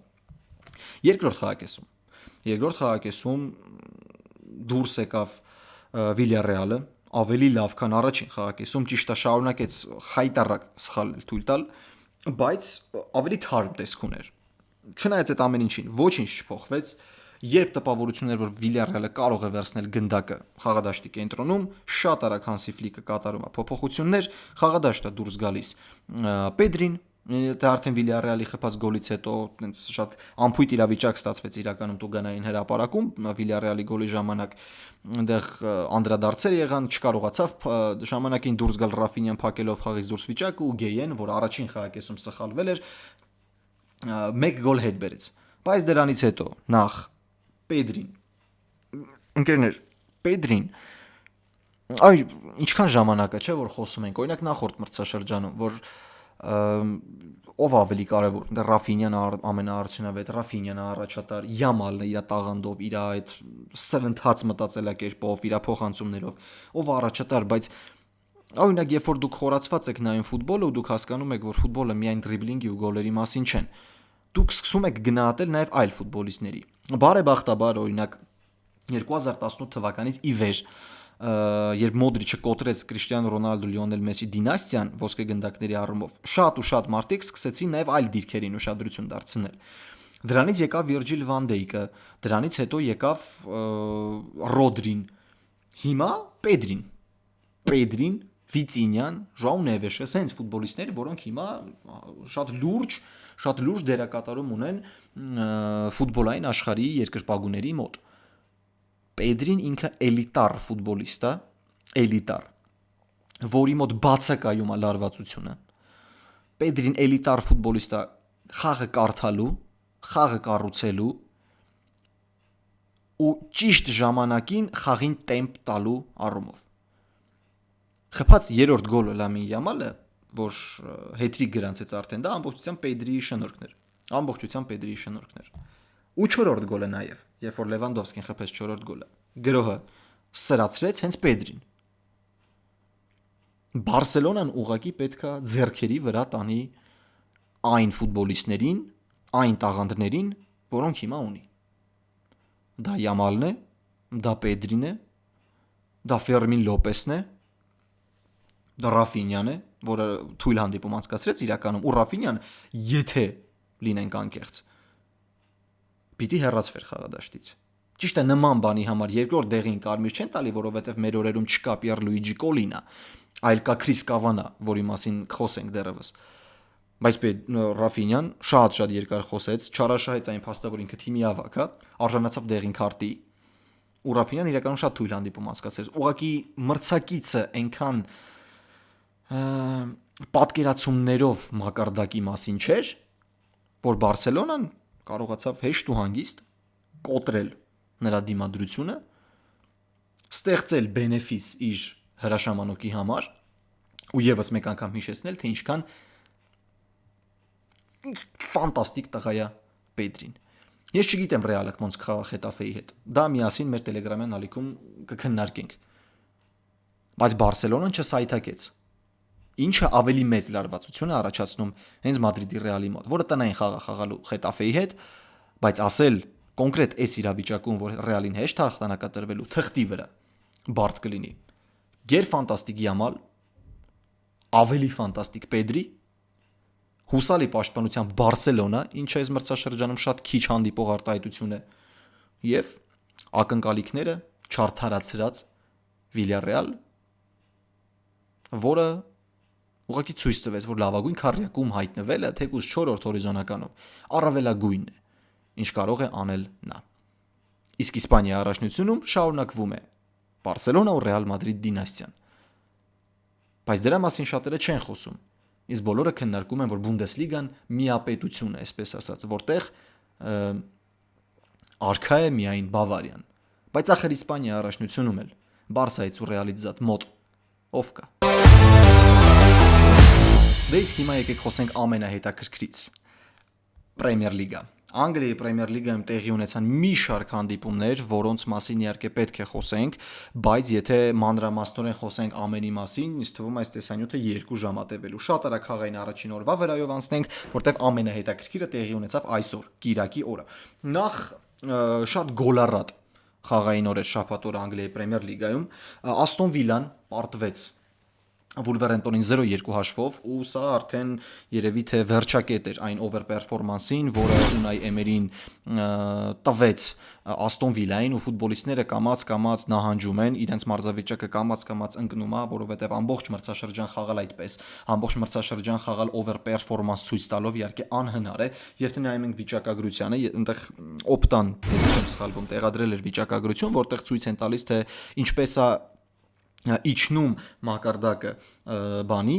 Երկրորդ խաղակեսում դուրս եկավ Վիլյարեալը ավելի լավ, քան առաջին խաղակեսում, ճիշտ է, շարունակեց խայտառակ սխալ թույլ տալ, բայց ավելի թարմ տեսք ուներ։ Չնայած այդ ամեն ինչին, ոչինչ չփոխվեց, երբ տպավորություն էր, որ Վիլյարեալը կարող է վերցնել գնդակը խաղադաշտի կենտրոնում, շատ արագ Հանսի Ֆլիկը կատարում է փոփոխություններ, խաղադաշտը դուրս գալիս Պեդրին, դա արդեն Վիլյարեալի խփած գոլից հետո այնց շատ անփույթ իրավիճակ ստացվեց իրականում Տուգանային հրապարակում, Վիլյարեալի գոլի ժամանակ այնտեղ անդրադարձեր եղան, չկարողացավ ժամանակին դուրս գալ Ռաֆինյան փակելով խաղից դուրս վիճակը, ու Գեյեն, որ առաջին խաղակեսում սխալվել էր, 1 գոլ հետ բերեց։ Բայց դրանից հետո նախ Պեդրին, ընկերներ, Պեդրին, այ ինչքան ժամանակա չէ որ խոսում ենք, օրինակ նախորդ մրցաշրջանում, որ ով ավելի կարևոր, դա Ռաֆինյան ամենաարդյունավետ, Ռաֆինյան առաջատար, Յամալն իր տաղանդով, իր այդ սրընթաց մտածելակերպով, իր փոխանցումներով, ով առաջատար, բայց օրինակ երբ որ դուք խորացված եք նայում ֆուտբոլը ու դուք հասկանում եք, որ ֆուտբոլը միայն դրիբլինգի ու գոլերի մասին չեն, դուք սկսում եք գնահատել նաև այլ ֆուտբոլիստների։ Բարեբախտաբար օրինակ 2018 թվականից ի վեր, երբ Մոդրիչը կոտրեց Կրիշտիանո Ռոնալդո, Լիոնել Մեսսի դինաստիան ոսկե գնդակների առումով, շատ ու շատ մարդիկ սկսեցին նաև այլ դիրքերին ուշադրություն դարձնել։ Դրանից եկավ Վիրջիլ Վան Դեյկը, դրանից հետո եկավ Ռոդրին, հիմա Պեդրին, Վիցինյան, Ժաու Նևեշը, սենց ֆուտբոլիստներ, որոնք հիմա շատ լուրջ դերակատարում ունեն ֆուտբոլային աշխարհի երկրպագուների մոտ։ Պեդրին ինքը էլիտար ֆուտբոլիստ է, որի մոտ բացակայում է լարվածությունը։ Պեդրին էլիտար ֆուտբոլիստ է խաղը կարդալու, խաղը կառուցելու ու ճիշտ ժամանակին խաղին տեմպ տալու առումով։ Խփած երրորդ գոլը Լամին Յամալը, որ հետրիկ գրանցեց արդեն, դա ամբողջությամբ Պեդրիի շնորհքն էր։ Ու չորրորդ գոլը նաև, երբ որ Լևանդովսկին խփեց չորրորդ գոլը, գրոհը սրացրեց հենց Պեդրին։ Բարսելոնան ուղղակի պետքա ձեռքերի վրա տանի այն ֆուտբոլիստներին, այն տաղանդներին, որոնք հիմա ունի։ Դա Յամալն է, դա Պեդրին է, դա Ֆերմին Լոպեսն է, դա Ռաֆինյան է, որը թույլ հանդիպում անցկացրեց իրականում, ու Ռաֆինյան, եթե լինենք անկեղծ, պիտի հեռացվեր խաղադաշտից։ Ճիշտ է, նման բանի համար երկրորդ դեղին կարմիր չեն տալի, որովհետև մեր օրերում չկա Պիեր Լուիջի Կոլինա, այլ կա Քրիս Կավանա, որի մասին խոսենք դեռևս։ Բայց Ռաֆինյան շատ երկար խոսեց, չարաշահեց այն փաստը, որ ինքը թիմի ավակ է, արժանացավ դեղին քարտի, ու Ռաֆինյան իրականում շատ թույլ հանդիպում անցկացրեց։ Ուղղակի մրցակիցը այնքան պատկերացումներով մակարդակի մասին չէր, որ Բարսելոնան կարողացավ հեշտ ու հանգիստ կոտրել նրա դիմադրությունը, ստեղծել բենեֆիս իր հրաշամանոկի համար ու եւս մեկ անգամ հիշեցնել, թե ինչքան ֆանտաստիկ տղա է Պեդրին։ Ես չգիտեմ Ռեալը ոնց կխաղա Խետաֆեի հետ։ Դա միասին մեր Telegram-յան ալիքում կքննարկենք։ Բայց Բարսելոնան չսայթակեց, ինչը ավելի մեծ լարվածություն է առաջացնում հենց Մադրիդի Ռեալի մոտ, որը տնային խաղ է խաղալու Խետաֆեի հետ, բայց ասել կոնկրետ այս իրավիճակում, որ Ռեալին հեշտ հաղթանակատրվելու թղթի վրա բարդ կլինի։ Գերֆանտաստիկ Յամալ, ավելի ֆանտաստիկ Պեդրի, հուսալի պաշտպանությամբ Բարսելոնա, ինչը այս մրցաշրջանում շատ քիչ հանդիպող արտահայտություն է, եւ ակնկալիքները չարթարացրած Villarreal, որը ուղղակի ցույց տվեց, որ լավագույն քառյակում հայտնվելը թեկուզ 4-րդ հորիզոնականում առավելագույնն է, ինչ կարող է անել նա։ Իսկ Իսպանիայի առաջնությունում շարունակվում է Բարսելոնա ու Ռեալ Մադրիդ դինաստիան։ Բայց դրա մասին շատերը չեն խոսում։ Իսկ բոլորը քննարկում են, որ Բունդեսլիգան միապետություն է, այսպես ասած, որտեղ արքա է միայն Բավարիան։ Բայց ախր Իսպանիայի առաջնությունում էլ Բարսայից ու Ռեալից զատ մոտ ով կա։ Դե իսկ հիմա եկեք խոսենք ամենահետաքրքրից Պրեմիեր լիգա։ Անգլիայի Պրեմիեր լիգայում տեղի ունեցան մի շարք հանդիպումներ, որոնց մասին իհարկե պետք է խոսենք, բայց եթե մանրամասնորեն խոսենք ամենի մասին, ինձ թվում է այս տեսանյութը 2 ժամ է տևելու։ Շատ արագ խաղային առաջին օրվա վրայով անցնենք, որտեղ ամենահետաքրքիրը տեղի ունեցավ այսօր, Կիրակի օրը։ Նախ շատ գոլառատ խաղային օր էր շաբաթ օրը Անգլիայի Պրեմիեր լիգայում, Աստոն Վիլան պարտվեց Վուլվերհեմպտոնին 0-2 հաշվով ու սա արդեն երևի թե վերջակետ էր այն օվերպերֆորմանսին, որը Ունայ Էմերին տվեց Աստոն Վիլային ու ֆուտբոլիստները կամաց նահանջում են, իրենց մարզավիճակը կամաց ընկնում է, որովհետև ամբողջ մրցաշրջան խաղալ այդպես, ամբողջ մրցաշրջան խաղալ օվերպերֆորմանս ցույց տալով իհարկե անհնար է, եւ թե նայում ենք վիճակագրությանը, այնտեղ օպտան, եթե չեմ սխալվում, տեղադրել էր վիճակագրություն, որտեղ ցույց են տալիս թե ինչպես է իջնում մակարդակը բանի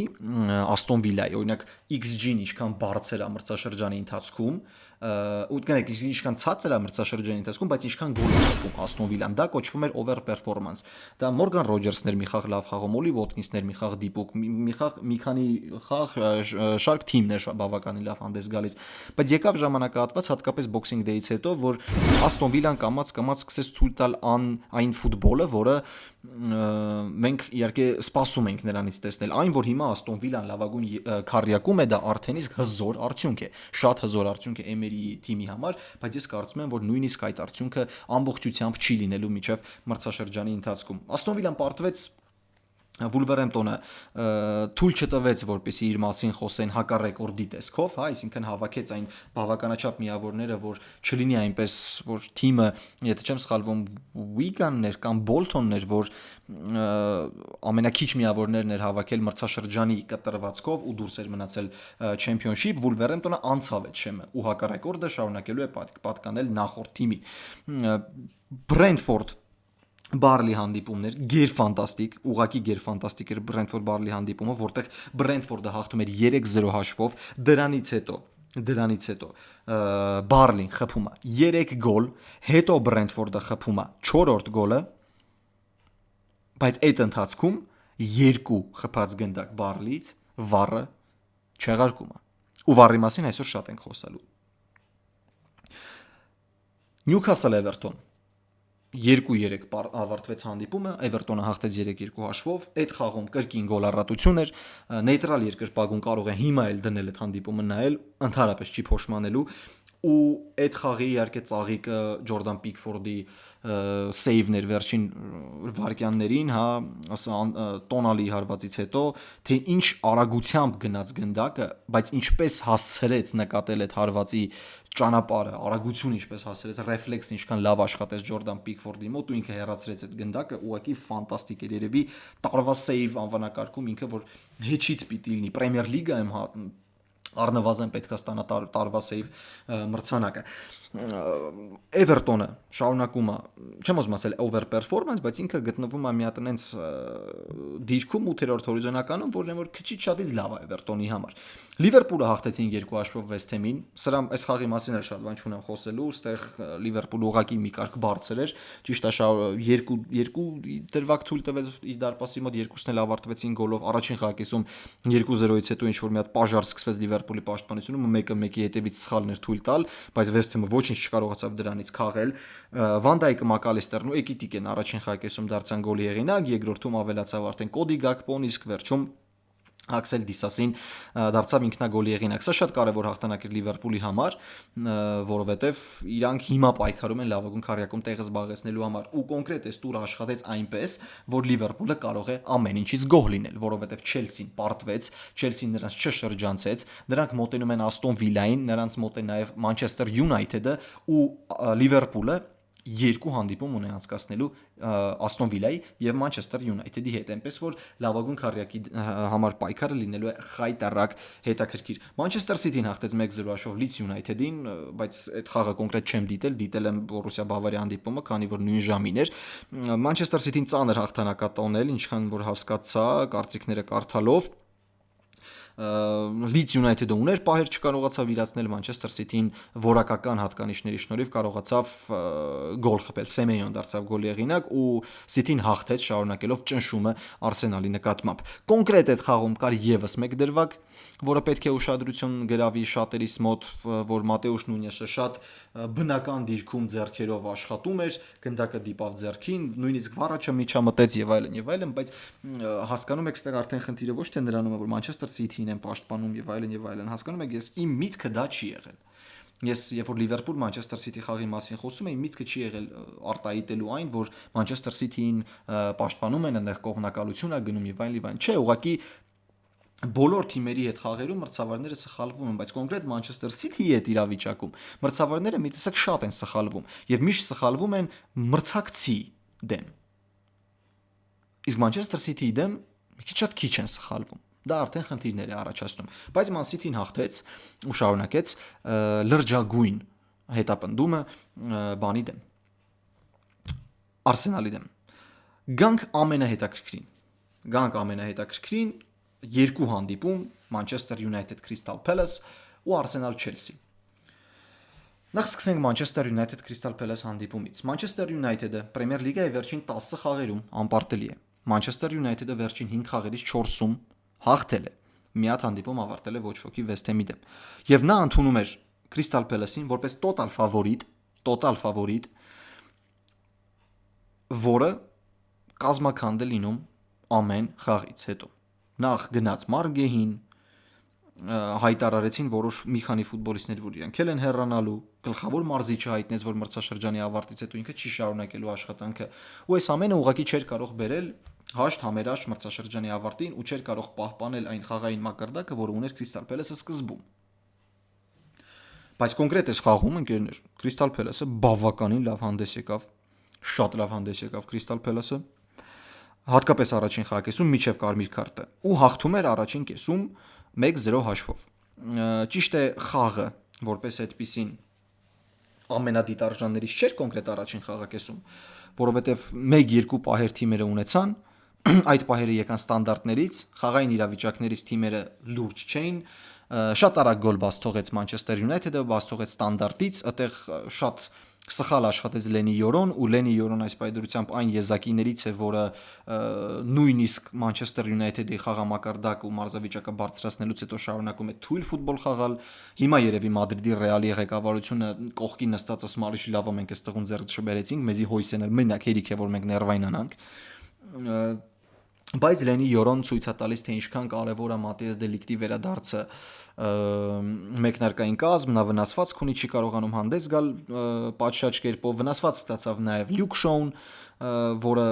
Աստոն Վիլայի, օրինակ XG-ն ինչքան բարձր է մրցաշրջանի ընթացքում, ու կներեք ինչքան ցածր է մրցաշրջանի ընթացքում, բայց ինչքան գոլ է խփում Աստոն Վիլան, դա կոչվում էր overperformance։ Դա Մորգան Ռոջերսներ մի խաղ լավ խաղում, Օլի Ոթկինսներ մի խաղ դիպուկ, մի քանի խաղ շարք թիմներ բավականին լավ հանդես գալիս, բայց եկավ ժամանակահատված հատկապես Boxing Day-ից հետո, որ Աստոն Վիլան կամաց սկսեց ցույց տալ այն ֆուտբոլը, որը մենք իհարկե սպասում ենք նրանից տեսնել, այն որ հիմա Աստոն Վիլան լավագույն քառյակում է, դա արդեն իսկ հզոր արդյունք է, շատ հզոր արդյունք է Էմերի թիմի համար, բայց ես կարծում եմ, որ նույնիսկ այդ արդյունքը ամբողջությամբ չի լինելու միջև մրցաշրջանի ընթացքում։ Աստոն Վիլան պարտվեց Վուլվերհեմպտոնը թույլ չտվեց, որպեսզի իր մասին խոսեն հակառեկորդի տեսքով, հա, այսինքն հավաքեց այն բավականաչափ միավորները, որ չլինի այնպես, որ թիմը, եթե չեմ սխալվում, Wigan-ներ կամ Bolton-ներ, որ ամենակիչ միավորներն էր հավաքել մրցաշրջանի կտրվածքով ու դուրս էր մնացել Championship, Վուլվերհեմպտոնը անցավ այդ շեմը ու հակառեկորդը շարունակելու է պատկանել նախորդ թիմին։ Brentford Բարլի հանդիպումներ, գերֆանտաստիկ, ուղղակի գերֆանտաստիկ էր Brentford Բարլի հանդիպումը, որտեղ Brentford-ը հաղթում էր 3-0 հաշվով, դրանից հետո Բարլին խփում է 3 գոլ, հետո Brentford-ը խփում է 4-րդ գոլը, բայց այդ ընթացքում 2 խփած գնդակ Բարլից վառը չեղարկում է։ Ու վառի մասին այսօր շատ ենք խոսալու։ Նյուքասլ Էվերտոն 2-3 ավարտվեց հանդիպումը, Էվերտոնը հաղթեց 3-2 հաշվով, այդ խաղում կրկին գոլառատություն էր, նեյտրալ երկրպագուն կարող է հիմա էլ դնել այդ հանդիպումը նայել, ընդհանրապես չի փոշմանելու, ու այդ խաղի իհարկե ծաղիկը Ջորդան Պիկֆորդի սեյվն էր վերջին վարկյաններին, հա, տոնալի հարվածից հետո, թե ինչ արագությամբ գնաց գնդակը, բայց ինչպես հասցրեց նկատել այդ հարվածի ճանապարհը, արագություն ինչպես հասցրեց, ռեֆլեքսը ինչքան լավ աշխատեց Ջորդան Պիկֆորդի մոտ ու ինքը հեռացրեց այդ գնդակը, ուղղակի ֆանտաստիկ էր, երևի տարվա սեյվ անվանակարգում ինքը որ հեչից պիտի լինի Պրեմիեր լիգայում, հա, առնվազն պետք է ստանա տարվա սեյվ մրցանակը։ Էվերտոնը շարունակում է, չեմ ուզում ասել overperformance, բայց ինքը գտնվում է մի հատ այնց դիրքում 8-րդ հորիզոնականում, որն է որ քիչից շատից լավ է Էվերտոնի համար։ Լիվերպուլը հաղթեցին 2 հաշվով Վեսթ Հեմին, սրա այս խաղի մասին էլ շատ բան չունեմ խոսելու, այստեղ Լիվերպուլը ուղղակի մի կարգ բարձր էր, ճիշտ է, երկու դրվագ թույլ տվեց իր դարպասի մոտ, երկուսն էլ ավարտվեցին գոլով, առաջին խաղակեսում 2-0-ից հետո ինչ որ մի հատ պաժար սկսվեց Լիվերպուլի պաշտպանությունում, մեկը մեկի հետևից սխալներ թույլ տալ, բայց Վեսթ Հեմը ոչինչ չկարողացավ դրանից քաղել։ Վան Դայկը, Մակալիստերն ու Էկիտիկեն առաջին խաղակեսում դարձան գոլի հեղինակ, երկրորդում ավելացավ արդեն Կոդի Գակպոն, իսկ վերջում Աքսել Դիսասին դարձավ ինքնագոլի հեղինակ։ Սա շատ կարևոր հաղթանակ էր Լիվերպուլի համար, որովհետև իրանք հիմա պայքարում են լավագույն քառյակում տեղը զբաղեցնելու համար ու կոնկրետ այս տուրը աշխատեց այնպես, որ Լիվերպուլը կարող է ամեն ինչից գոհ լինել, որովհետև Չելսին պարտվեց, Չելսին նրանց չշրջանցեց, նրանք մոտենում են Աստոն Վիլային, նրանց մոտ է նաև Մանչեսթեր Յունայթեդը ու Լիվերպուլը երկու հանդիպում ունեն անցկացնելու Aston Villa-ի եւ Manchester United-ի հետ, այնպես որ լավագույն քառյակի համար պայքարը լինելու է խայտառակ հետաքրքիր։ Manchester City-ն հաղթեց 1-0 հաշվով Leeds United-ին, բայց այդ խաղը կոնկրետ չեմ դիտել եմ Borussia Bavaria հանդիպումը, քանի որ նույն ժամին էր։ Manchester City-ն ծանր հաղթանակատոնել, ինչքան որ հասկացա կարծիքները կարդալով, Leeds United-ը ուներ պահեր չկարողացավ իրացնել Manchester City-ին որակական հատկանիշների շնորհիվ կարողացավ գոլ խփել Սեմեյոն դարձավ գոլի հեղինակ ու City-ն հաղթեց շարունակելով ճնշումը Arsenal-ի նկատմամբ կոնկրետ այդ խաղում կար եւս մեկ դրվագ որը պետք է ուշադրություն գրավի շատերիս մոտ որ Մատեուշ Նունյեսը շատ բնական դիրքում ձեռքերով աշխատում էր գնդակը դիպավ ձեռքին նույնիսկ վառաչը միջամտեց եւ այլն բայց հասկանում եք ստեղ արդեն խնդիրը ոչ թե նրանում է որ Manchester City-ին են պաշտպանում եւ այլն հասկանում եք ես իմ միտքը դա չի եղել ես երբ որ Liverpool Manchester City խաղի մասին խոսում եմ միտքը չի եղել արտահայտելու այն որ Manchester City-ին պաշտպանում են այնտեղ կողմնակալություն է գնում եւ այլն չէ ուղղակի բոլոր թիմերի հետ խաղերում մրցավարները սխալվում են, բայց կոնկրետ Manchester City-ի հետ իրավիճակում մրցավարները մի տեսակ շատ են սխալվում եւ միշտ սխալվում են մրցակցի դեմ։ Իսկ Manchester City-ի դեմ մի քիչ են սխալվում։ Դա արդեն խնդիրներ է առաջացնում, բայց Man City-ն հաղթեց ու շարունակեց լրջագույն հետապնդումը բանի դեմ։ Arsenal-ի դեմ։ Գանք ամենահետաքրքրին երկու հանդիպում Manchester United Crystal Palace ու Arsenal Chelsea։ Նախ սկսենք Manchester United Crystal Palace հանդիպումից։ Manchester United-ը Premier League-ի վերջին 10 խաղերում անպարտելի է։ Manchester United-ը վերջին 5 խաղերից 4-ում հաղթել է։ Մի հատ հանդիպում ավարտել է ոչ ոքի West Ham-ի դեմ։ Եվ նա ընդունում էր Crystal Palace-ին որպես total favorite, որը կազմաքանդ է լինում ամեն խաղից հետո։ Նախ գնաց Մարգեհին հայտարարեցին որոշ մի քանի ֆուտբոլիստներ որ իրանք են հեռանալու գլխավոր մարզիչը հայտնեց որ մրցաշրջանի ավարտից հետո ինքը չի շարունակելու աշխատանքը ու այս ամենը ուղղակի չէր կարող բերել հաշտ համերաշտ մրցաշրջանի ավարտին ու չէր կարող պահպանել այն խաղային մակարդակը որը ուներ Crystal Palace-ը սկզբում բայց կոնկրետ այս խաղում ընկերներ Crystal Palace-ը բավականին լավ հանդես եկավ շատ լավ հանդես եկավ Crystal Palace-ը հատկապես առաջին խաղակեսում միջև կարմիր քարտը ու հաղթում էր առաջին կեսում 1-0 հաշվով։ Ճիշտ է խաղը, որպես այդպիսին ամենադիտարժաններից չէր կոնկրետ առաջին խաղակեսում, որովհետև 1-2 պահեր թիմերը ունեցան, այդ պահերը եկան ստանդարտներից, խաղային իրավիճակներից թիմերը լուրջ չէին, շատ արագ գոլ բաց թողեց Manchester United-ը, բաց թողեց ստանդարտից, այդտեղ շատ սխալ աշխատեց Լենի Յորոն ու Լենի Յորոն այս պայդրությամբ այն եզակիներից է, որը նույնիսկ Manchester United-ի խաղամակարդակ ու մարզավիճակը բարձրացնելուց հետո շարունակում է թույլ ֆուտբոլ խաղալ։ Հիմա երևի Մադրիդի Ռեալի ղեկավարությունը կողքի նստած ասում արիշ լավ մենք այստեղում ձեռք չբերեցինք, մեզի հույս են մենակ հերիք է որ մենք ներվայնանանք։ Բայց Լենի Յորոն ցույց է տալիս թե ինչքան կարևոր է Մատեաս Դելիկտի վերադարձը մեկնարկային կազմ, նա վնասվածք ունի, չի կարողանում հանդես գալ պատշաճ կերպով, վնասվածք ստացավ նաև Լյուկ Շոուն, որը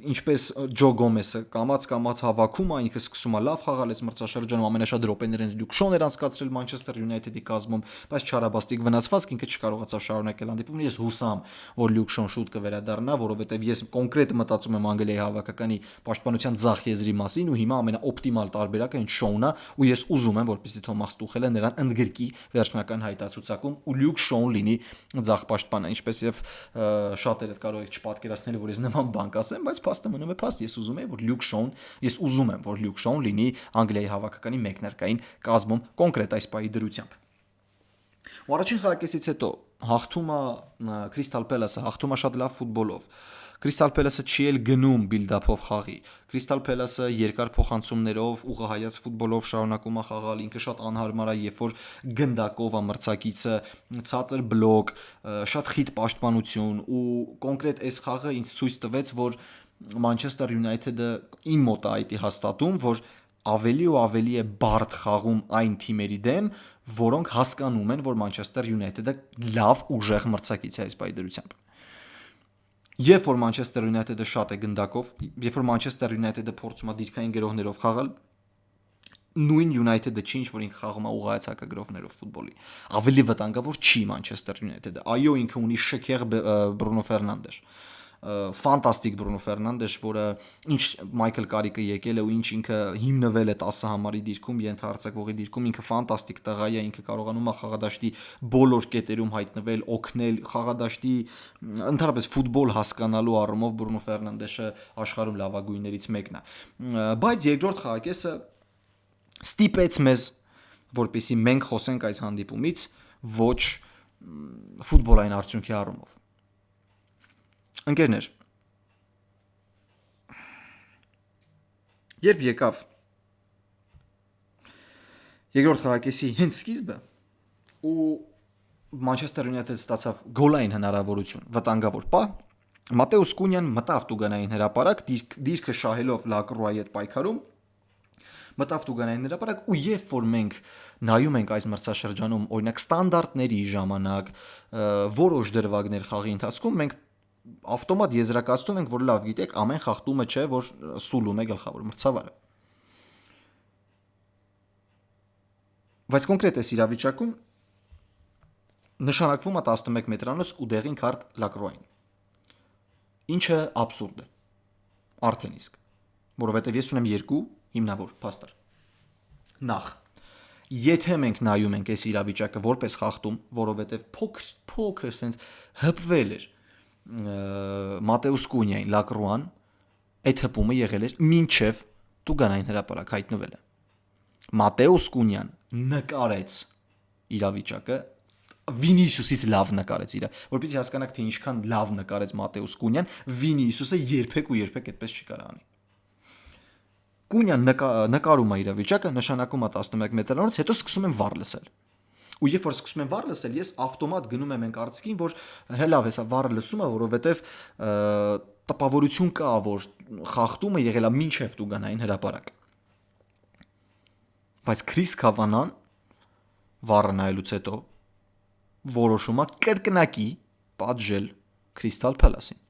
ինչպես Ջո Գոմեսը կամաց հավաքում է, ինքը սկսում է լավ խաղալ, այս մրցաշրջանում ամենաշատ րոպեներն Լյուկ Շոուն էր անցկացրել Manchester United-ի կազմում, բայց չարաբաստիկ վնասվածք ինքը չկարողացավ շարունակել հանդիպումը, ես հուսամ, որ Լյուկ Շոուն շուտ կվերադառնա, որովհետև ես կոնկրետ մտածում եմ Անգլիայի հավաքականի պաշտպանության ձախ եզրի մասին ու հիմա ամենաօպտիմալ տարբերակը այն Շոուն է ու ես ուզում եմ որպեսզի Թոմաս Տուխելը նրան ընդգրկի վերջնական հայտարարությունում ու Լյուկ Շոուն լինի ձախ պաշտպանը, ինչպես եւ շատերը կարող եք չպատկերացնել, որ ես նման բան կասեմ, բայց փաստը մնում է փաստ, ես ուզում եմ, որ Լյուկ Շոուն լինի Անգլիայի հավաքականի մեկնարկային կազմում կոնկրետ այս պահի դրությամբ։ Ու առաջին խաղակեսից հետո հաղթումը Crystal Palace-ը հաղթումը շատ լավ ֆուտբոլով։ Crystal Palace-ը չի էլ գնում բիլդափով խաղի։ Crystal Palace-ը երկար փոխանցումներով, ուղղահայաց ֆուտբոլով շարունակում է խաղալ, ինքը շատ անհարմար է, երբ որ գնդակով է մրցակիցը, ցածր բլոկ, շատ խիտ պաշտպանություն ու կոնկրետ այս խաղը ինձ ցույց տվեց, որ Manchester United-ը իմ մոտ է այդ հաստատում, որ ավելի ու ավելի է բարդ խաղում այն թիմերի դեմ, որոնք հասկանում են, որ Manchester United-ը լավ ուժեղ մրցակից է այս պայդրությամբ։ Երբ որ Manchester United-ը շատ է գնդակով, երբ որ Manchester United-ը փորձում է դիրքային գրոհներով խաղալ, նույն United-ը չի, ինչ որ ինքը խաղում է ուղղայացակագրովներով ֆուտբոլի։ Ավելի վտանգավոր չի Manchester United-ը։ Այո, ինքը ունի շքեղ Բրունո Ֆերնանդես, ֆանտաստիկ Բրունո Ֆերնանդես, որը ինչ Մայքլ Կարիկը եկել է ու ինչ ինքը հիմնվել է 10 համարի դիրքում, ենթահարձակողի դիրքում, ինքը ֆանտաստիկ տղա է, ինքը կարողանում է խաղադաշտի բոլոր կետերում հայտնվել, օգնել խաղադաշտի ընդհանրապես ֆուտբոլ հասկանալու առումով Բրունո Ֆերնանդեսը աշխարհում լավագույններից մեկն է։ Բայց երկրորդ խաղակեսը ստիպեց մեզ, որպեսզի մենք խոսենք այս հանդիպումից ոչ ֆուտբոլային արդյունքի առումով։ Ընկերներ, երբ եկավ երկրորդ խաղակեսի հենց սկիզբը ու Manchester United ստացավ գոլային հնարավորություն, վտանգավոր պահ, Մատեուս Կունյան մտավ տուգանային հրապարակ, դիրքը շահելով Լակրուայի հետ պայքարում, մտավ տուգանային հրապարակ ու երբ որ մենք նայում ենք այս մրցաշրջանում, օրինակ ստանդարտների ժամանակ, որոշ դրվագներ խաղի ընթացքում, մենք ավտոմատ եզրակացնում ենք, որ լավ գիտեք, ամեն խախտումը չէ, որ սուլում է գլխավոր մրցավարը։ Բայց կոնկրետ այս իրավիճակում նշանակվում է 11 մետրանոց ու դեղին քարտ Լակրուային։ Ինչը աբսուրդ է։ Արդեն իսկ, որովհետև ես ունեմ երկու հիմնավոր փաստեր։ Նախ, եթե մենք նայում ենք այս իրավիճակը որպես խախտում, որովհետև փոքր sense հպվել էր Մատեուս Կունյային Լակրուան, այդ հպումը եղել էր մինչև տուգանային հրապարակ հայտնվելը։ Մատեուս Կունյան նկարեց իրավիճակը, Վինիսիուսից լավ նկարեց իրը, որպեսզի հասկանաք, թե ինչքան լավ նկարեց Մատեուս Կունյան, Վինիսիուսը երբեք այդպես չի կարող անի։ Կունյան նկարում է իրավիճակը, նշանակում է 11 մետրանոց, հետո սկսում են վառ լսել։ Ու երբ որ սկսում են վառ լսել, ես ավտոմատ գնում եմ այն կարծիքին, որ հելավ հեսա վառը լսում է, որովհետև տպավորություն կա, որ խախտումը եղել է մինչև տուգանային հրապարակ։ Բայց Քրիս Քավանան վառը նայելուց հետո որոշում է կրկնակի պատժել Crystal Palace-ին։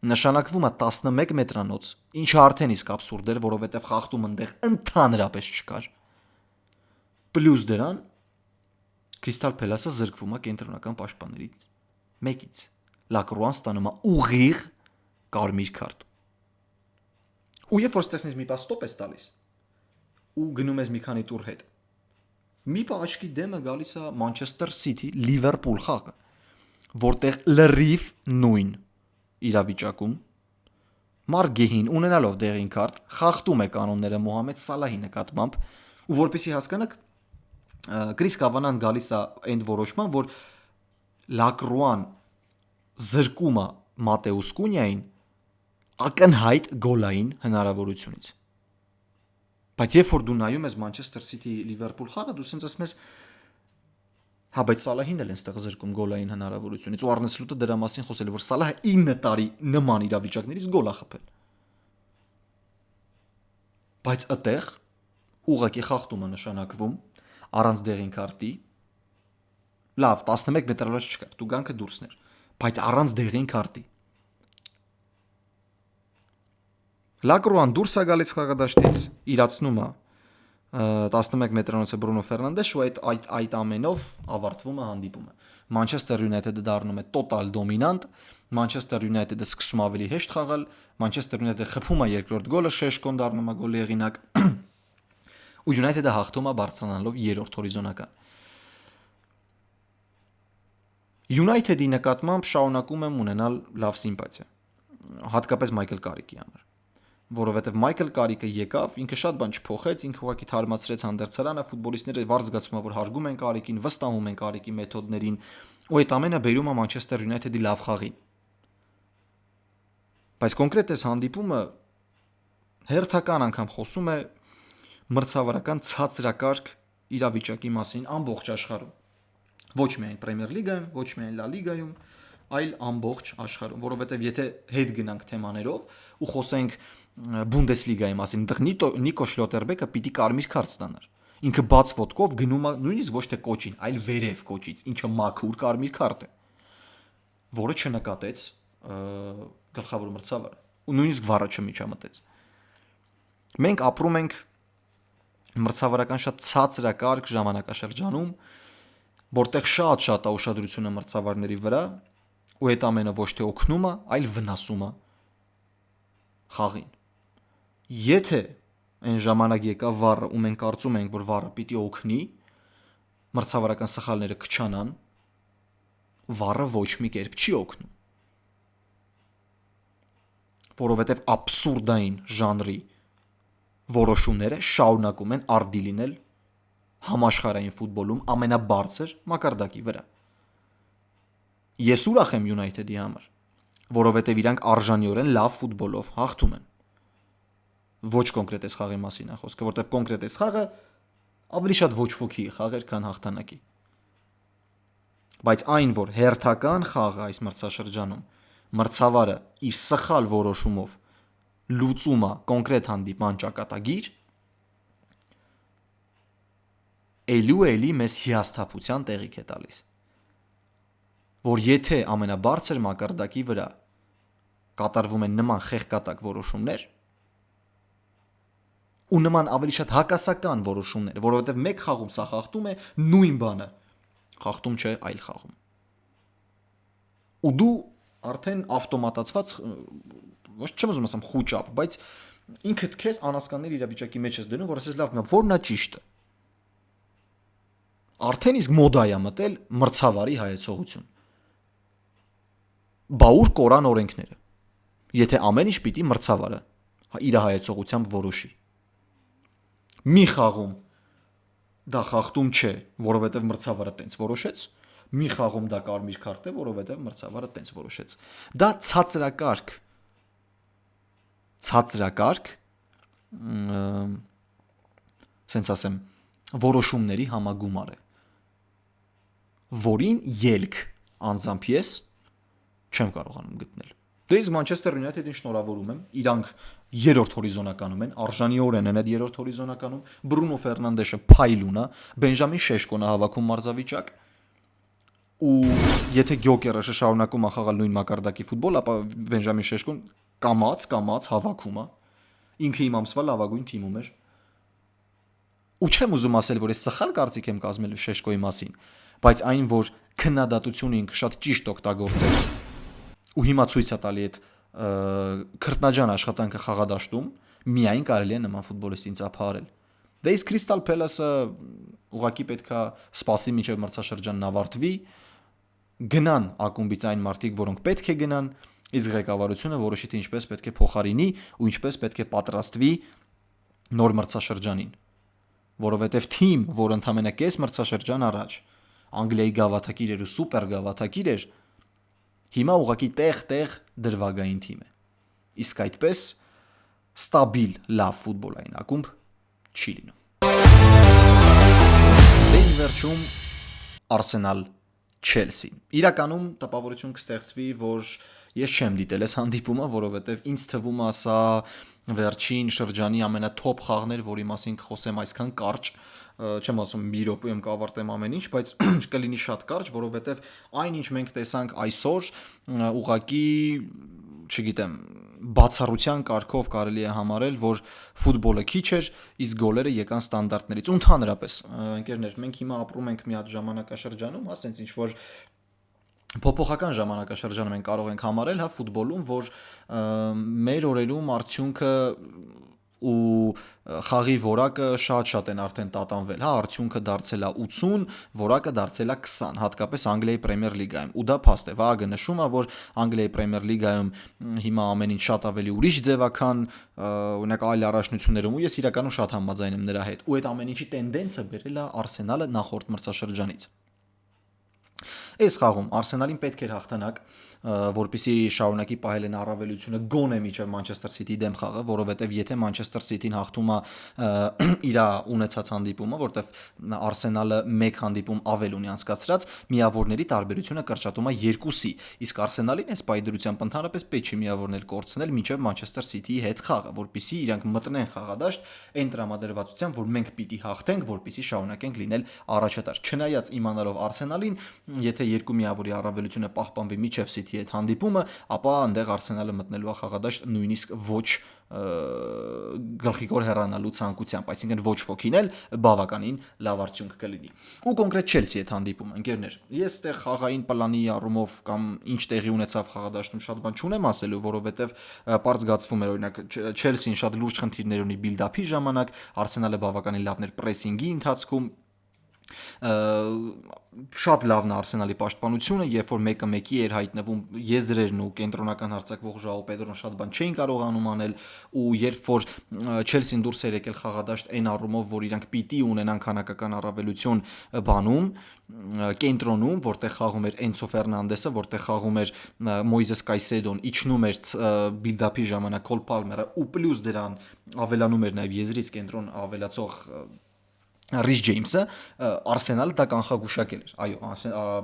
Նշանակվում է 11 մետրանոց, ինչը արդեն իսկ աբսուրդ էր, որովհետև խախտում այնտեղ ընդհանրապես չկար։ Պլյուս դրան Crystal Palace-ը զրկվում է կենտրոնական պաշտպաններից մեկից։ Լակրուան ստանում է ուղիղ կարմիր քարտ։ Ու երբ որ ստեսնես մի պահ ստոպ ես տալիս ու գնում ես մի քանի տուր հետ, մի պահ աչքի դեմը գալիս է Manchester City Liverpool խաղը, որտեղ լրիվ նույն իրավիճակում Մարգեհին ունենալով դեղին քարտ խախտում է կանոնները Մոհամեդ Սալահի նկատմամբ ու որպեսզի հասկանաք Քրիս Կավանան գալիս է այն որոշման, որ Լակրուան զրկում է Մատեուս Կունյային ակնհայտ գոլային հնարավորությունից։ Բայց երբ որ դու նայում ես Manchester City Liverpool խաղը, դու ասես ասում ես, հա, բայց Սալահին էլ այնտեղ զրկում գոլային հնարավորությունից ու Արնե Սլոտը դրա մասին խոսել է, որ Սալահը 9 տարի նման իրավիճակներից գոլ է խփել։ Բայց այդտեղ ուղղակի խախտումը նշանակվում առանց դեղին քարտի, լավ 11 մետրանոց չկար, տուգանքը դուրսն էր, բայց առանց դեղին քարտի։ Լակրուան դուրս է գալիս խաղադաշտից, իրացնում է 11 մետրանոցը Բրունո Ֆերնանդես ու այդ ամենով ավարտվում է հանդիպումը։ Manchester United-ը դառնում է տոտալ դոմինանտ, Manchester United-ը սկսում ավելի հեշտ խաղալ, Manchester United-ը խփում է երկրորդ գոլը, Շեշկոն դառնում է գոլի հեղինակ, ու United-ը հաղթում է բարձրանալով երրորդ հորիզոնական։ United-ի նկատմամբ շարունակում եմ ունենալ լավ սիմպաթիա, հատկապես Մայքլ Կարիկի համար, որովհետև Մայքլ Կարիկը եկավ, ինքը շատ բան չփոխեց, ինքը ուղղակի թարմացրեց հանդերձարանը, ֆուտբոլիստները վառ զգացում որ հարգում են Կարիկին, վստահում են Կարիկի մեթոդներին, ու այդ ամենը բերում է Manchester United-ի լավ խաղին։ Բայց կոնկրետ այս հանդիպումը հերթական անգամ խոսում է մրցավարական ցածրակարգ իրավիճակի մասին ամբողջ աշխարհում։ Ոչ միայն Պրեմիեր լիգայում, ոչ միայն Լա լիգայում, այլ ամբողջ աշխարհում, որովհետև եթե հետ գնանք թեմաներով ու խոսենք Բունդեսլիգայի մասին, այդտեղ Նիկո Շլոտերբեկը պիտի կարմիր քարտ ստանար։ Ինքը բաց ոտքով գնում է նույնիսկ ոչ թե կոչին, այլ վերև կոչից, ինչը մաքուր կարմիր քարտ է, որը չնկատեց գլխավոր մրցավարը ու նույնիսկ վառը չմիջամտեց։ Մենք ապրում ենք մրցավարական շատ ցածրակարգ ժամանակաշրջանում, որտեղ շատ է ուշադրությունը մրցավարների վրա, ու այդ ամենը ոչ թե օգնում է, այլ վնասում է խաղին։ Եթե այն ժամանակ եկավ վառը, ու մենք կարծում ենք, որ վառը պիտի օգնի, մրցավարական սխալները կչանան, վառը ոչ մի կերպ չի օգնում, որովհետև աբսուրդային ժանրի որոշումները շարունակում են արդի լինել համաշխարհային ֆուտբոլում ամենաբարձր մակարդակի վրա։ Ես ուրախ եմ United-ի համար, որովհետև իրանք արժանիորեն լավ ֆուտբոլով հաղթում են։ Ոչ կոնկրետ այս խաղի մասին է խոսքը, որովհետև կոնկրետ այս խաղը ավելի շատ ոչ ոքի խաղեր, քան հաղթանակի։ Բայց այն, որ հերթական խաղը այս մրցաշրջանում մրցավարը իր սխալ որոշումով լուծում է կոնկրետ հանդիպման ճակատագիր, էլի մեզ հիասթափության տեղիք է տալիս, որ եթե ամենաբարձր մակարդակի վրա կատարվում են նման խեղկատակ որոշումներ ու նման ավելի շատ հակասական որոշումներ, որովհետև մեկ խաղում սա խախտում է նույն բանը, խախտում չէ այլ խաղում, ու դու արդեն ավտոմատացված, ոչ չեմ ուզում ասեմ խուճապ, բայց ինքդ քեզ անհասկանալի իրավիճակի մեջ ես դնում, որ ասես լավ, որն է ճիշտը։ Արդեն իսկ մոդա է մտել մրցավարի հայեցողություն։ Բա ուր կորան օրենքները, եթե ամեն ինչ պիտի մրցավարը իր հայեցողությամբ որոշի։ Մի խաղում դա խախտում չէ, որովհետև մրցավարը տենց որոշեց, մի խաղում դա կարմիր քարտ է, որովհետև մրցավարը տենց որոշեց։ Դա ցածրակարգ, սենց ասեմ, որոշումների համագումար է, որին ելք անձամբ ես չեմ կարողանում գտնել։ Դե իսկ Manchester United-ին շնորհավորում եմ, իրանք երրորդ հորիզոնականում են, արժանիորեն են այդ երրորդ հորիզոնականում, Բրունո Ֆերնանդեշը փայլուն է, Բենջամին Շեշկոն է հավաքում մարզավիճակ, ու եթե Գյոկերեշը շարունակում է խաղալ նույն մակարդակի ֆուտբոլ, ապա Բենջամին Շեշկոն կամաց հավաքում է, ինքը իմ ամսվա լավագույն թիմում էր։ Ու չեմ ուզում ասել, որ ես սխալ կարծիք եմ կազմել Շեշկոյի մասին, բայց այն, որ քննադատությունը ինքը շատ ճիշտ օգտագործեց ու հիմա ցույց է տալի այդ քրտնաջան աշխատանքը խաղադաշտում, միայն կարելի է նման ֆուտբոլիստին ծափահարել։ Դե իսկ Crystal Palace-ը ուղղակի պետքա սպասի մինչև մրցաշրջանն ավարտվի, գնան ակումբից այն մարդիկ, որոնք պետք է գնան, իսկ ղեկավարությունը որոշի թե ինչպես պետք է փոխարինի ու ինչպես պետք է պատրաստվի նոր մրցաշրջանին, որովհետև թիմ, որ ընդամենը կես մրցաշրջան առաջ Անգլիայի գավաթակիր էր ու սուպեր գավաթակիր էր, հիմա ուղղակի տեղ դրվագային թիմ է։ Իսկ այդպես ստաբիլ լավ ֆուտբոլային ակումբ չի լինում։ Դες վերջում Arsenal Chelsea։ Իրականում տպավորություն կստեղծվի, որ ես չեմ դիտել այս հանդիպումը, որովհետև ինձ թվում է սա վերջին շրջանի ամենաթոփ խաղն էր, որի մասին կխոսեմ այսքան կարճ, չեմ ասում մի րոպեում կավարտեմ ամեն ինչ, բայց կլինի շատ կարճ, որովհետև այն ինչ մենք տեսանք այսօր, ուղղակի, չգիտեմ, բացառության կարգով կարելի է համարել, որ ֆուտբոլը քիչ էր, իսկ գոլերը եկան ստանդարտներից։ Ու ընդհանրապես, ընկերներ, մենք հիմա ապրում ենք մի հատ ժամանակաշրջանում, ասենց ինչ որ փոփոխական ժամանակաշրջանում մենք կարող ենք համարել, հա, ֆուտբոլում, որ մեր օրերում արդյունքը ու խաղի որակը շատ են արդեն տատանվել, հա, արդյունքը դարձել է 80, որակը դարձել է 20, հատկապես Անգլիայի Պրեմիեր լիգայում, ու դա փաստ է, վաղը նշում է, որ Անգլիայի Պրեմիեր լիգայում հիմա ամեն ինչ շատ ավելի ուրիշ ձևական, օրինակ այլ առաջնություններում, ու ես իրականում շատ համաձայն եմ նրա հետ, ու այդ ամեն ինչի տենդենսը բերել է Arsenal-ը նախորդ մրցաշրջանից։ Այս խաղում Arsenal-ին պետք էր հաղթանակ, որպեսզի շարունակի պահել են առավելությունը գոնե մինչև Manchester City-ի դեմ խաղը, որովհետև եթե Manchester City-ն հաղթում է իր ունեցած հանդիպումը, որտեղ Arsenal-ը 1 հանդիպում ավել ունի անցկացրած, միավորների տարբերությունը կրճատում է 2-ի, իսկ Arsenal-ին այս պայդրությամբ ընդհանրապես պետք չի միավորներ կորցնել մինչև Manchester City-ի հետ խաղը, որպեսզի իրանք մտնեն խաղադաշտ այն տրամադրվածությամբ, որ մենք պիտի հաղթենք, որպեսզի շարունակենք լինել առաջատար։ Չնայած իմանալով Arsenal-ին, եթե երկու միավորի առավելությունը պահպանվի մինչև City-ի City հետ հանդիպումը, ապա այնտեղ Arsenal-ը մտնելու է խաղադաշտ նույնիսկ ոչ գլխիկոր հեռանալու ցանկությամբ, այսինքն ոչ ոքին էլ բավականին լավ արդյունք կլինի։ Ու կոնկրետ Chelsea հետ հանդիպումը, ընկերներ, ես այդտեղ խաղային պլանի առումով կամ ինչ տեղի ունեցավ խաղադաշտում շատ բան չունեմ ասելու, որովհետև պարզ զգացվում է, օրինակ Chelsea-ն շատ լուրջ խնդիրներ ունի build-up-ի ժամանակ, Arsenal-ը բավականին լավն էր pressing-ի ընթացքում, շատ լավն է Arsenal-ի պաշտպանությունը, երբ որ մեկը մեկի էր հայտնվում, եզրերն ու կենտրոնական հարձակվող Ժաո Պեդրոն շատ բան չէին կարողանում անել, ու երբ որ Chelsea-ն դուրս էր եկել խաղադաշտ այն առումով, որ իրանք պիտի ունենան քանակական առավելություն բանում, կենտրոնում, որտեղ խաղում էր Էնցո Ֆերնանդեսը, որտեղ խաղում էր Մոյզես Կայսեդոն, իջնում էր build-up-ի ժամանակ Քոլ Պալմերը, ու պլյուս դրան ավելանում էր նաև եզրից կենտրոն ավելացող Ռիս Ջեյմսը, Arsenal-ը դա կանխագուշակել էր, այո,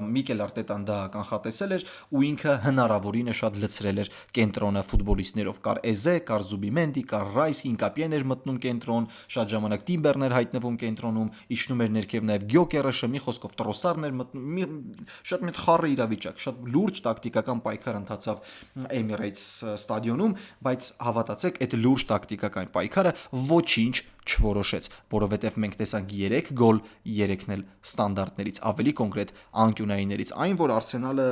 Միկել Արտետան դա կանխատեսել էր ու ինքը հնարավորինը շատ լցրել էր կենտրոնը ֆուտբոլիստներով, կար Էզե, կար Զուբիմենդի, կար Ռայս, Ինկապիեն էր մտնում կենտրոն, շատ ժամանակ Տիմբերն էր հայտնվում կենտրոնում, իջնում էր ներքև նաև Գյոկերը, մի խոսքով Տրոսարն էր մտնում, շատ մեծ խառը իրավիճակ, շատ լուրջ տակտիկական պայքար ընթացավ Emirates ստադիոնում, բայց հավատացեք, այդ լուրջ տակտիկական պայքարը ոչինչ չորոշեց, որովհետև մենք տեսանք 3 գոլ, 3-ն էլ ստանդարտներից, ավելի կոնկրետ անկյունայիններից, այն որ Arsenal-ը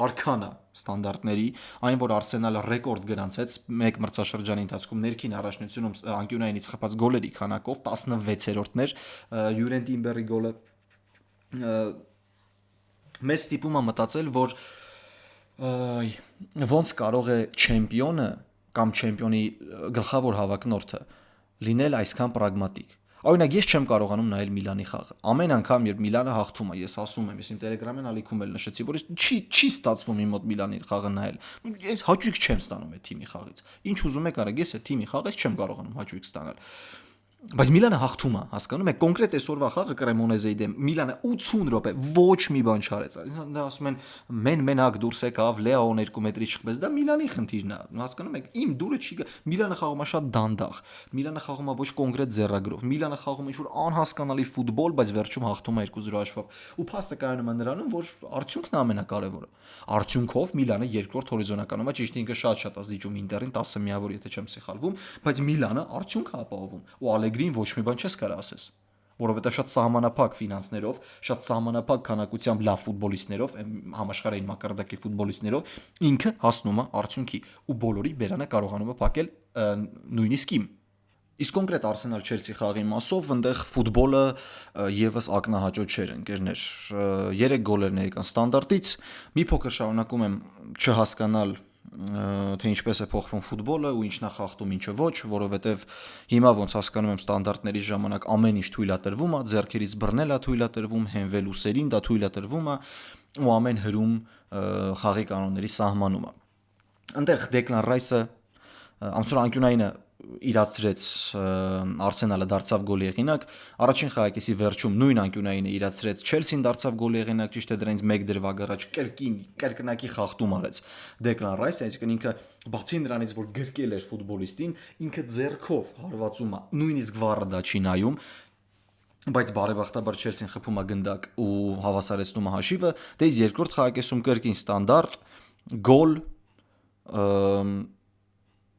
արքան է ստանդարտների, այն որ Arsenal-ը ռեկորդ գրանցեց մեկ մրցաշրջանի ընթացքում ներքին առաջնությունում անկյունայինից խփած գոլերի քանակով 16-րդն էր Յուրեն Տիմբերի գոլը, մեզ ստիպում է մտածել, որ ոնց կարող է չեմպիոնը կամ չեմպիոնի գլխավոր հավակնորդը լինել այսքան պրագմատիկ։ Օրինակ ես չեմ կարողանում նայել Միլանի խաղը։ Ամեն անգամ երբ Միլանը հաղթում է, ես ասում եմ, ես իմ Telegram-ին ալիքում էլ նշեցի, որ չի ստացվում իմ մոտ Միլանի խաղը նայել։ Ես հաճույք չեմ ստանում այդ թիմի խաղից։ Ինչ ուզում եք արեք, ես այդ թիմի խաղից չեմ կարողանում հաճույք ստանալ։ Բայց Միլանը հաղթում է, հասկանում եք, կոնկրետ այսօրվա խաղը Կրեմոնեզեի դեմ Միլանը 80 րոպե ոչ մի բան չարեց։ Դա ասում են մենակ դուրս եկավ, Լեոն 2 մետրի չխփեց, դա Միլանի խնդիրն է, հասկանում եք, իմ դուրը չի գա։ Միլանը խաղում է շատ դանդաղ, Միլանը խաղում է ոչ կոնկրետ ձեռագրով, Միլանը խաղում է ինչ-որ անհասկանալի ֆուտբոլ, բայց վերջում հաղթում է 2-0 հաշվով։ Ու փաստը կայանում է նրանում, որ արդյունքն է ամենակարևորը։ Արդյունքով Միլանը երկրորդ հորիզոնականում է, ճիշտ ինքը շատ է զիջում Ինտերին 10 միավոր, եթե չեմ սխալվում, բայց Միլանը արդյունք է ապահովում։ Ու Ալեգրին ոչ մի բան չես կարող ասես, որովհետև շատ սահմանափակ ֆինանսներով, շատ սահմանափակ քանակությամբ լավ ֆուտբոլիստներով, համաշխարհային մակարդակի ֆուտբոլիստներով ինքը հասնում է արդյունքի ու բոլորի բերանը կարողանում է փակել նույնիսկ իմ։ Իսկ կոնկրետ Arsenal-Chelsea խաղի մասով այնտեղ ֆուտբոլը եւս ակնահաճո չէր, ընկերներ, 3 գոլերն եկան ստանդարտից, մի փոքր շարունակում եմ չհասկանալ թե ինչպես է փոխվում ֆուտբոլը ու ինչն է խախտում, ինչը ոչ, որովհետև հիմա ոնց հասկանում եմ ստանդարտների ժամանակ ամեն ինչ թույլատրվում է, ձեռքերից բռնել է թույլատրվում, հենվել ուսերին դա թույլատրվում է ու ամեն հրում խաղի կանոնների սահմանում է։ Այնտեղ Դեկլան Ռայսը ամսօր անկյունայինը իրացրեց Arsenal-ը դարձավ գոլի եղինակ, առաջին խաղակեսի վերջում նույն անկյունայինը իրացրեց Chelsea-ն դարձավ գոլի եղինակ, ճիշտ է դրանից 1 դրվագ առաջ կրկնակի խախտում արեց Declan Rice, այսինքն ինքը բացի նրանից որ գրկել էր ֆուտբոլիստին, ինքը ձեռքով հարվածում է, նույնիսկ վառը դա չի նայում, բայց բարեբախտաբար Chelsea-ն խփում է գնդակ ու հավասարեցնում է հաշիվը, դե երկրորդ խաղակեսում կրկին ստանդարտ գոլ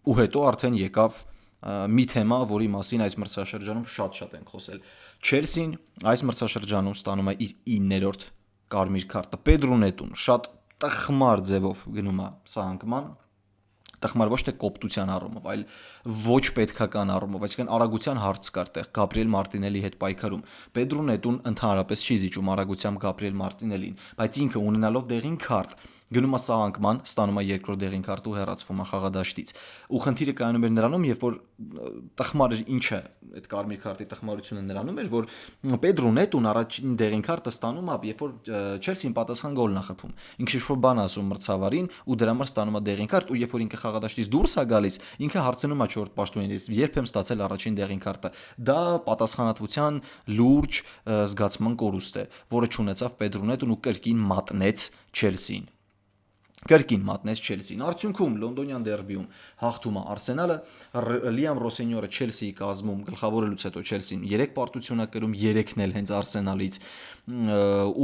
ու հետո արդեն եկավ մի թեմա, որի մասին այս մրցաշրջանում շատ ենք խոսել։ Chelsea-ն այս մրցաշրջանում ստանում է իր 9-րդ կարմիր քարտը։ Pedro Neto-ն շատ տխմար ձևով գնում է սահանկման, տխմար ոչ թե կոպտության առումով, այլ ոչ պետքական առումով, այսինքն արագության հարց կար տեղ Գաբրիել Մարտինելի հետ պայքարում։ Pedro Neto-ն ընդհանրապես չի զիջում արագությամբ Գաբրիել Մարտինելին, բայց ինքը ունենալով դեղին քարտ գնում է սահանկման, ստանում է երկրորդ դեղին քարտը ու հեռացվում է խաղադաշտից։ Ու խնդիրը կայանում էր նրանում, երբ որ տխմար էր ինչը, այդ կարմիր քարտի տխմարությունը նրանում էր, որ Pedro Neto-ն առաջին դեղին քարտը ստանում է, երբ որ Chelsea-ն պատասխան գոլն է խփում։ Ինքը ինչ-որ բան ասում մրցավարին ու դրա համար ստանում է դեղին քարտ ու երբ որ ինքը խաղադաշտից դուրս է գալիս, ինքը հարցնում է 4 պաշտոններից, երբ եմ ստացել առաջին դեղին քարտը։ Դա պատասխանատվության լուրջ զգացման կորուստ է, որը չունեցավ Pedro Neto-ն ու կրկին մատնեց Chelsea-ին։ Կրկին մատնեց Չելսին։ Արդյունքում լոնդոնյան դերբիում հաղթում է Արսենալը, Լիամ Ռոսենյորը Չելսիի կազմում գլխավորելուց հետո Չելսին 3 պարտություն է կրում, 3-ն էլ հենց Արսենալից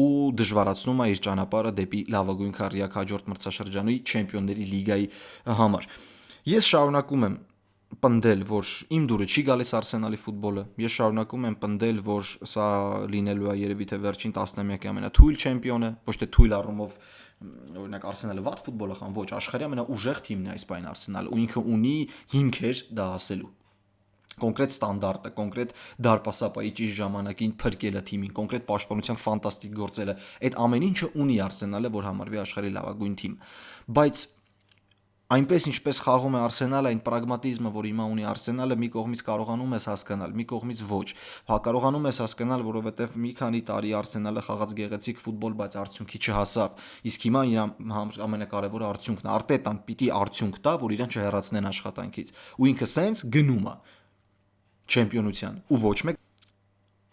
ու դժվարացնում է իր ճանապարհը դեպի լավագույն քառյակ հաջորդ մրցաշրջանի Չեմպիոնների լիգայի համար։ Ես շարունակում եմ պնդել, որ իմ դուրը չի գալիս Արսենալի ֆուտբոլը։ Ես շարունակում եմ պնդել, որ սա լինելու է երևի թե վերջին տասնամյակի ամենաթույլ չեմպիոնը, ոչ թե թույլ առումով օրինակ Արսենալը վատ ֆուտբոլ է խաղում, ոչ, աշխարհի ամենաուժեղ թիմն է այս պայն Արսենալը ու ինքը ունի հիմքեր դա ասելու։ Կոնկրետ ստանդարտը, կոնկրետ դարպասապայի ճիշտ ժամանակին փրկելը թիմին, կոնկրետ պաշտպանության ֆանտաստիկ գործելը, այդ ամեն ինչը ունի Արսենալը, որ համարվի աշխարհի լավագույն թիմ։ Բայց այնպես ինչպես խաղում է Արսենալը, այն պրագմատիզմը, որ հիմա ունի Արսենալը, մի կողմից կարողանում ես հասկանալ, մի կողմից ոչ։ Կարողանում ես հասկանալ, որովհետև մի քանի տարի Արսենալը խաղաց գեղեցիկ ֆուտբոլ, բայց արդյունքի չհասավ։ Իսկ հիմա իր ամենակարևորը արդյունքն է։ Արտետան պիտի արդյունք տա, որ իրեն չհեռացնեն աշխատանքից։ Ու ինքը սենց գնում է չեմպիոնության ու ոչ մեկ։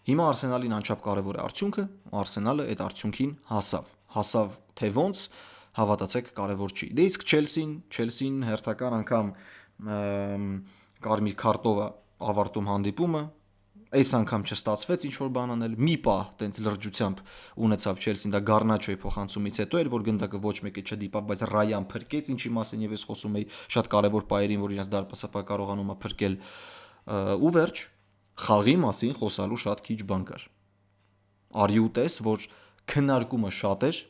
Հիմա Արսենալին անչափ կարևոր է արդյունքը, Արսենալը այդ արդյունքին հասավ։ Հասավ թե ոնց, հավատացեք, կարևոր չի։ Դե իսկ Չելսին հերթական անգամ կարմիր քարտով ավարտում հանդիպումը, այս անգամ չստացվեց ինչ որ բան անել, մի պահ տենց լրջությամբ ունեցավ Չելսին, դա Գառնաչոյի փոխանցումից հետո էր, որ գնդակը ոչ մեկը չդիպավ, բայց Ռայան փրկեց, ինչի մասին եւս խոսում էի, շատ կարևոր պայերին, որ իրենց դարպասապա կարողանում է փրկել ու վերջ խաղի մասին խոսալու շատ քիչ բան կար։ Արի ու տես, որ քննարկումը շատ էր,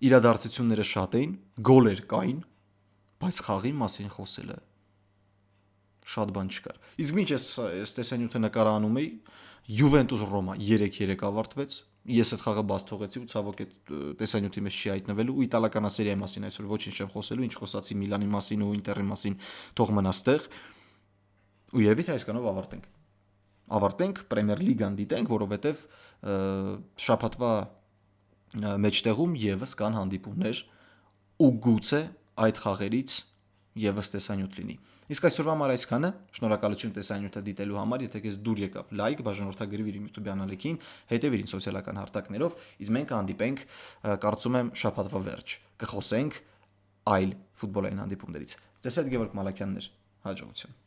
իրադարձությունները շատ էին, գոլեր կային, բայց խաղի մասին խոսելը շատ բան չկար։ Իսկ ինչ ես տեսանյութը նկարահանում էի, Յուվենտուս Ռոմա 3-3 ավարտվեց։ Ես այդ խաղը բաց թողեցի ու ցավոք այդ տեսանյութի մեջ չի հայտնվելու ու իտալականասերիայի մասին այսօր ոչինչ չեմ խոսելու, ինչ խոսացի Միլանի մասին ու Ինտերի մասին, թող մնա ստեղ։ Ու երևի թե այսքանով ավարտենք Պրեմիեր լիգան դիտենք, որովհետև շաբաթվա մեջտեղում եւս կան հանդիպումներ ու գուցե այդ խաղերից եւս տեսանյութ լինի։ Իսկ այսօրվա համար այսքանը, շնորհակալություն տեսանյութը դիտելու համար, եթե քեզ դուր եկավ լայք, բաժանորդագրվիր իմ YouTube-յան ալիքին, հետևիր ինձ սոցիալական հարթակներով, իսկ մենք հանդիպենք, կարծում եմ շաբաթվա վերջ, կխոսենք այլ ֆուտբոլային հանդիպումներից։ Ձեզ հետ Գևորգ Մալաքյանն էր, հաջողություն։